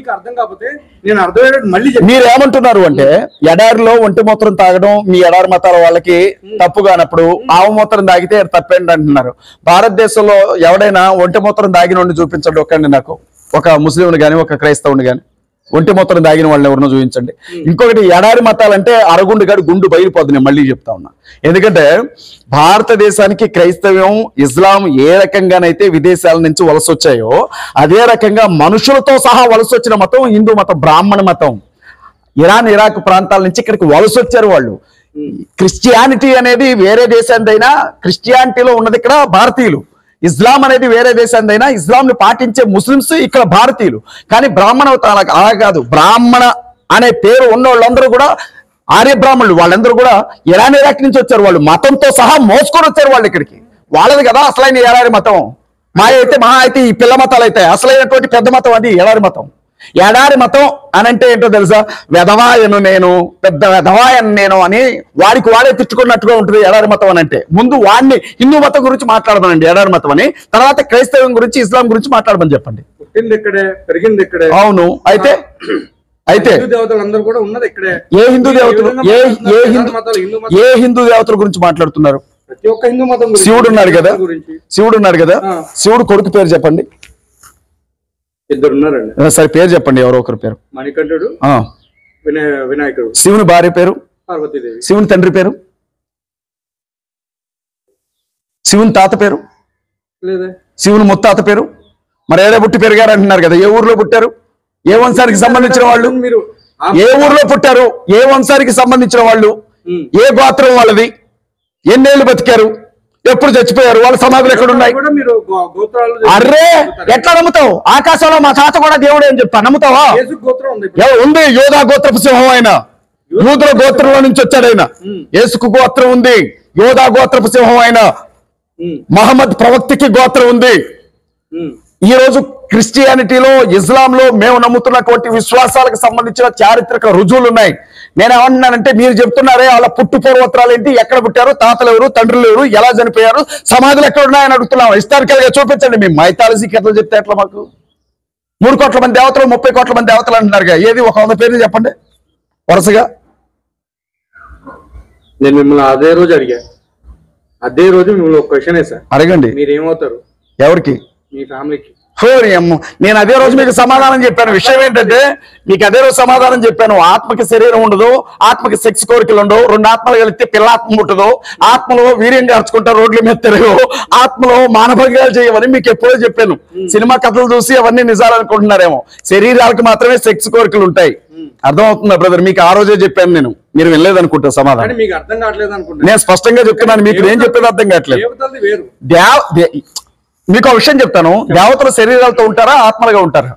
మీరు ఏమంటున్నారు అంటే ఎడారిలో ఒంటి మూత్రం తాగడం మీ ఎడారి మతాల వాళ్ళకి తప్పు కానప్పుడు ఆవు మూత్రం తాగితే తప్పేంటి అంటున్నారు. భారతదేశంలో ఎవడైనా ఒంటి మూత్రం తాగిన చూపించండి ఒకండి నాకు, ఒక ముస్లింని గాని ఒక క్రైస్తవుని గాని ఒంటి మూత్రం తాగిన వాళ్ళని ఎవరినో చూపించండి. ఇంకొకటి, ఎడారి మతాలంటే అరగుండు గాడి గుండు బయలుపోద్దు. నేను మళ్ళీ చెప్తా ఉన్నా, ఎందుకంటే భారతదేశానికి క్రైస్తవ్యం, ఇస్లాం ఏ రకంగానైతే విదేశాల నుంచి వలస వచ్చాయో అదే రకంగా మనుషులతో సహా వలస వచ్చిన మతం హిందూ మతం, బ్రాహ్మణ మతం. ఇరాన్ ఇరాక్ ప్రాంతాల నుంచి ఇక్కడికి వలస వచ్చారు వాళ్ళు. క్రిస్టియానిటీ అనేది వేరే దేశానిదైనా క్రిస్టియానిటీలో ఉన్నది ఇక్కడ భారతీయులు. ఇస్లాం అనేది వేరే దేశానిదైనా ఇస్లాంని పాటించే ముస్లిమ్స్ ఇక్కడ భారతీయులు. కానీ బ్రాహ్మణ అలా కాదు. బ్రాహ్మణ అనే పేరు ఉన్న వాళ్ళందరూ కూడా ఆర్య బ్రాహ్మణులు, వాళ్ళందరూ కూడా ఇరాన్ ఇరాక్ నుంచి వచ్చారు. వాళ్ళు మతంతో సహా మోసుకొని వచ్చారు వాళ్ళు ఇక్కడికి. వాళ్ళది కదా అసలైన ఎడారి మతం. మహా అయితే ఈ పిల్ల మతాలు అయితే, అసలైనటువంటి పెద్ద మతం అది ఎడారి మతం. ఎడారి మతం అని అంటే ఏంటో తెలుసా? వెధవాయను నేను, పెద్ద వెధవాయను నేను అని వాడికి వాడే తిట్టుకున్నట్టుగా ఉంటుంది ఎడారి మతం అని అంటే. ముందు వాడిని హిందూ మతం గురించి మాట్లాడమనండి ఎడారి మతం అని, తర్వాత క్రైస్తవం గురించి ఇస్లాం గురించి మాట్లాడమని చెప్పండి. పుట్టింది ఇక్కడే, పెరిగింది ఇక్కడే. అవును, అయితే దేవతలందరూ కూడా ఉన్నది ఇక్కడే. ఏ హిందూ దేవతలు, ఏ హిందూ దేవతల గురించి మాట్లాడుతున్నారు? ప్రతి ఒక్క హిందూ మతం. శివుడు ఉన్నాడు కదా, శివుడు ఉన్నాడు కదా, శివుడు కొడుకు పేరు చెప్పండి. ఇద్దరు ఉన్నారండి. సరే పేరు చెప్పండి, ఎవరో ఒకరి పేరు. మణికంఠుడు, వినాయకుడు. శివుని భార్య పేరు పార్వతీదేవి. శివుని తండ్రి పేరు, శివుని తాత పేరు లేదా, శివుని ముత్తాత పేరు. మరి ఏదో పుట్టి పెరిగారు అంటున్నారు కదా, ఏ ఊర్లో పుట్టారు? ఏ వంశానికి సంబంధించిన వాళ్ళు? మీరు ఏ ఊర్లో పుట్టారు? ఏ వంశానికి సంబంధించిన వాళ్ళు? ఏ గోత్రం వాళ్ళది? ఎన్నేళ్ళు బతికారు? ఎప్పుడు చచ్చిపోయారు? వాళ్ళ సమాధులు ఎక్కడున్నాయి? అర్రే ఎట్లా నమ్ముతావు? ఆకాశంలో మా తాత కూడా దేవుడే అని చెప్తా, నమ్ముతావా? ఉంది, యోధా గోత్రపు సింహం ఆయన, యూదుల గోత్రంలో నుంచి వచ్చాడు ఆయన. యేసుకు గోత్రం ఉంది, యోధా గోత్రపు సింహం ఆయన. మహమ్మద్ ప్రవక్తకి గోత్రం ఉంది. ఈ రోజు క్రిస్టియానిటీలో, ఇస్లాంలో మేము నమ్ముతున్నటువంటి విశ్వాసాలకు సంబంధించిన చారిత్రక రుజువులు ఉన్నాయి. నేనేమన్నానంటే, మీరు చెప్తున్నారే వాళ్ళ పుట్టు పూర్వోత్తరాలు ఏంటి, ఎక్కడ పుట్టారు, తాతలు ఎవరు, తండ్రులు ఎవరు, ఎలా చనిపోయారు, సమాధులు ఎక్కడ ఉన్నాయని అడుగుతున్నాం. హిస్టారికల్ గా చూపించండి. మీ మైథాలజీకి ఎట్లా చెప్తే ఎట్లా మాకు? 3 కోట్ల మంది దేవతలు 30 కోట్ల మంది దేవతలు అంటున్నారుగా, ఏది ఒక 100 పేర్లు చెప్పండి వరుసగా. నేను మిమ్మల్ని అదే రోజు అడిగా, అదే రోజు మిమ్మల్ని ఒక క్వశ్చన్ వేసా, అడగండి. మీరు ఏమవుతారు? ఎవరికి? మీ ఫ్యామిలీకి. నేను అదే రోజు మీకు సమాధానం చెప్పాను. విషయం ఏంటంటే మీకు అదే రోజు సమాధానం చెప్పాను. ఆత్మకి శరీరం ఉండదు, ఆత్మకి సెక్స్ కోరికలు ఉండవు, 2 ఆత్మలు కలిస్తే పిల్లాత్మ ఉంటుందో, ఆత్మలో వీర్యం కార్చుకుంటారు, రోడ్ల మీద తిరగవు, ఆత్మలో మానభంగాలు చేయమని మీకు ఎప్పుడో చెప్పాను. సినిమా కథలు చూసి అవన్నీ నిజాలు అనుకుంటున్నారేమో. శరీరాలకు మాత్రమే సెక్స్ కోరికలు ఉంటాయి. అర్థమవుతుందా బ్రదర్? మీకు ఆ రోజే చెప్పాను నేను, మీరు వినలేదనుకుంటా సమాధానం. మీకు అర్థం కావట్లేదు అనుకుంటా. నేను స్పష్టంగా చెప్తున్నాను, మీకు ఏం చెప్పేది అర్థం కావట్లేదు. మీకు ఒక విషయం చెప్తాను, దేవతలు శరీరాలతో ఉంటారా ఆత్మలుగా ఉంటారా?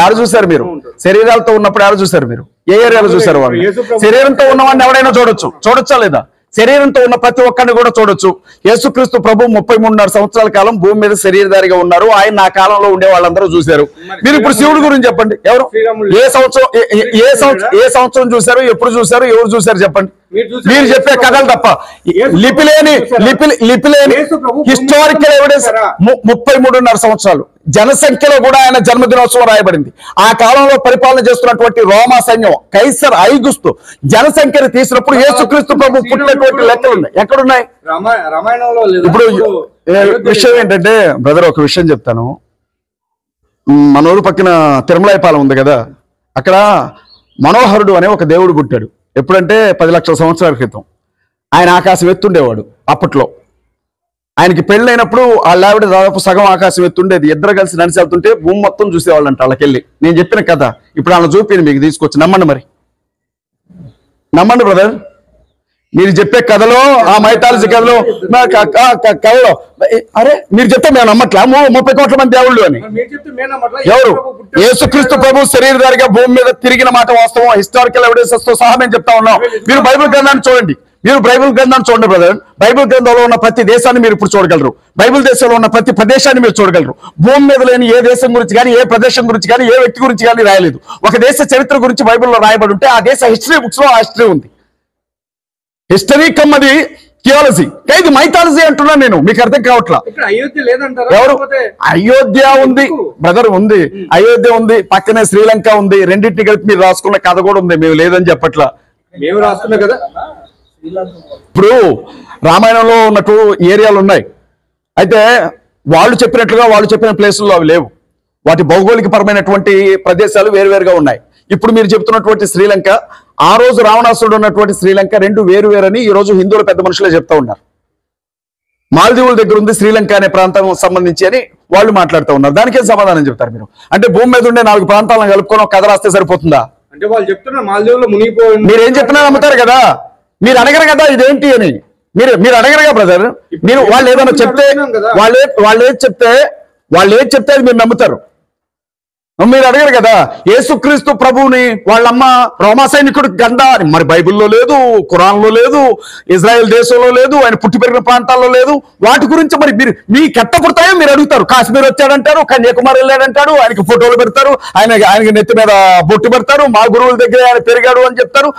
ఎవరు చూసారు మీరు? శరీరాలతో ఉన్నప్పుడు ఎవరు చూసారు మీరు? ఏ ఏరియాలో చూసారు వాళ్ళు? శరీరంతో ఉన్నవాడిని ఎవడైనా చూడొచ్చా లేదా? శరీరంతో ఉన్న ప్రతి ఒక్కరిని కూడా చూడొచ్చు. యేసుక్రీస్తు ప్రభు 33.5 సంవత్సరాల కాలం భూమి మీద శరీరధారిగా ఉన్నారు. ఆయన నా కాలంలో ఉండే వాళ్ళందరూ చూశారు. మీరు ఇప్పుడు శివుడి గురించి చెప్పండి, ఎవరు ఏ సంవత్సరం చూశారు, ఎప్పుడు చూశారు, ఎవరు చూశారు చెప్పండి. మీరు చెప్పే కథలు తప్ప లిపి లేని హిస్టారికల్ ఎవిడెన్స్. 33.5 సంవత్సరాలు జనసంఖ్యలో కూడా ఆయన జన్మదినోత్సవం రాయబడింది. ఆ కాలంలో పరిపాలన చేస్తున్నటువంటి రోమా సైన్యం కైసర్ ఐగుస్తు జనసంఖ్యను తీసినప్పుడు యేసుక్రీస్తు ప్రభు పుట్టినటువంటి లెక్కలు ఉన్నాయి. ఎక్కడున్నాయి? ఇప్పుడు విషయం ఏంటంటే బ్రదర్, ఒక విషయం చెప్తాను. మన ఊరు పక్కన తిరుమలాయపాలెం ఉంది కదా, అక్కడ మనోహరుడు అనే ఒక దేవుడు పుట్టాడు. ఎప్పుడంటే 10 లక్షల సంవత్సరాల క్రితం. ఆయన ఆకాశం ఎత్తుండేవాడు. అప్పట్లో ఆయనకి పెళ్ళైనప్పుడు వాళ్ళ ఆవిడ దాదాపు సగం ఆకాశం ఎత్తుండేది. ఇద్దరు కలిసి నడిచి వెళ్తుంటే భూమి మొత్తం చూసేవాళ్ళంట వాళ్ళకెళ్ళి. నేను చెప్పిన కథ ఇప్పుడు వాళ్ళని చూపింది మీకు తీసుకొచ్చి. నమ్మండి, మరి నమ్మండి బ్రదర్. మీరు చెప్పే కథలో, ఆ మైథాలజీ కథలో అరే మీరు చెప్తే మేము నమ్మట్లా 30 కోట్ల మంది దేవుళ్ళు అని. ఎవరు? యేసుక్రీస్తు ప్రభు శరీరధారిగా భూమి మీద తిరిగిన మాట వాస్తవం. హిస్టారికల్ ఎవిడెన్సెస్ తో సహా మేము చెప్తా ఉన్నాం. మీరు బైబిల్ గ్రంథాన్ని చూడండి, బ్రదర్. బైబిల్ గ్రంథంలో ఉన్న ప్రతి దేశాన్ని మీరు ఇప్పుడు చూడగలరు. బైబిల్ దేశంలో ఉన్న ప్రతి ప్రదేశాన్ని మీరు చూడగలరు. భూమి మీద లేని ఏ దేశం గురించి కానీ, ఏ ప్రదేశం గురించి కానీ, ఏ వ్యక్తి గురించి కానీ రాయలేదు. ఒక దేశ చరిత్ర గురించి బైబిల్లో రాయబడి ఉంటే ఆ దేశ హిస్టరీ బుక్స్ లో ఆ హిస్టరీ ఉంది. హిస్టరీ కమ్మది థియాలజీ, ఇది మైథాలజీ అంటున్నా నేను. మీకు అర్థం కావట్లా? ఎవరు? అయోధ్య ఉంది బ్రదర్, ఉంది. అయోధ్య ఉంది, పక్కనే శ్రీలంక ఉంది. రెండింటిని కలిపి మీరు రాసుకున్న కథ కూడా ఉంది. మేము లేదని చెప్పట్లా, మేము రాసుకున్నా కదా. ఇప్పుడు రామాయణంలో ఉన్నట్టు ఏరియాలు ఉన్నాయి. అయితే వాళ్ళు చెప్పిన ప్లేసుల్లో అవి లేవు. వాటి భౌగోళిక పరమైనటువంటి ప్రదేశాలు వేరువేరుగా ఉన్నాయి. ఇప్పుడు మీరు చెప్తున్నటువంటి శ్రీలంక, ఆ రోజు రావణాసురుడు ఉన్నటువంటి శ్రీలంక రెండు వేరువేరని ఈ రోజు హిందువుల పెద్ద మనుషులే చెప్తా ఉన్నారు. మాల్దీవుల దగ్గర ఉంది శ్రీలంక అనే ప్రాంతం సంబంధించి అని వాళ్ళు మాట్లాడుతూ ఉన్నారు. దానికేం సమాధానం చెప్తారు మీరు? అంటే భూమి మీద ఉండే 4 ప్రాంతాలను కలుపుకొని ఒక కథ రాస్తే సరిపోతుందా? అంటే వాళ్ళు చెప్తున్నారు మాల్దీవుల్లో మునిగిపోయి. మీరేం చెప్తున్నా నమ్ముతారు కదా. మీరు అడగరు కదా ఇదేంటి అని. మీరు అడగరుగా బ్రదర్. మీరు వాళ్ళు ఏదైనా చెప్తే వాళ్ళు ఏది చెప్తే అది మీరు నమ్ముతారు. మీరు అడగరు కదా. యేసుక్రీస్తు ప్రభువుని వాళ్ళమ్మ రోమా సైనికుడు గండ అని మరి బైబిల్లో లేదు, ఖురాన్లో లేదు, ఇజ్రాయెల్ దేశంలో లేదు, ఆయన పుట్టి పెరిగిన ప్రాంతాల్లో లేదు. వాటి గురించి మరి మీరు మీ కెట్ట పుడతాయో మీరు అడుగుతారు. కాశ్మీర్ వచ్చాడంటారు, కన్యాకుమారి వెళ్ళాడంటారు, ఆయనకి ఫోటోలు పెడతారు, ఆయనకి నెత్తి మీద బొట్టు పెడతారు, మా గురువుల దగ్గర ఆయన పెరిగాడు అని చెప్తారు.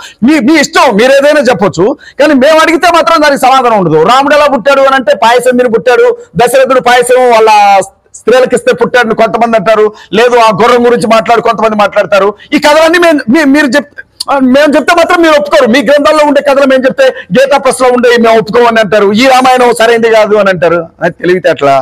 మీ ఇష్టం, మీరు ఏదైనా చెప్పొచ్చు. కానీ మేము అడిగితే మాత్రం దానికి సమాధానం ఉండదు. రాముడు ఎలా పుట్టాడు అని అంటే పాయసం తిని పుట్టాడు, దశరథుడు పాయసం వాళ్ళ స్త్రీలకు ఇస్తే పుట్టాడు కొంతమంది అంటారు, లేదు ఆ గుర్రం గురించి కొంతమంది మాట్లాడతారు. ఈ కథలన్నీ మేము చెప్తే మాత్రం మీరు ఒప్పుకోరు. మీ గ్రంథాల్లో ఉండే కథలు మేము చెప్తే గీతా ప్రెస్ లో ఉండే మేము ఒప్పుకోమని అంటారు. ఈ రామాయణం సరైనది కాదు అని అంటారు. తెలివితేటలా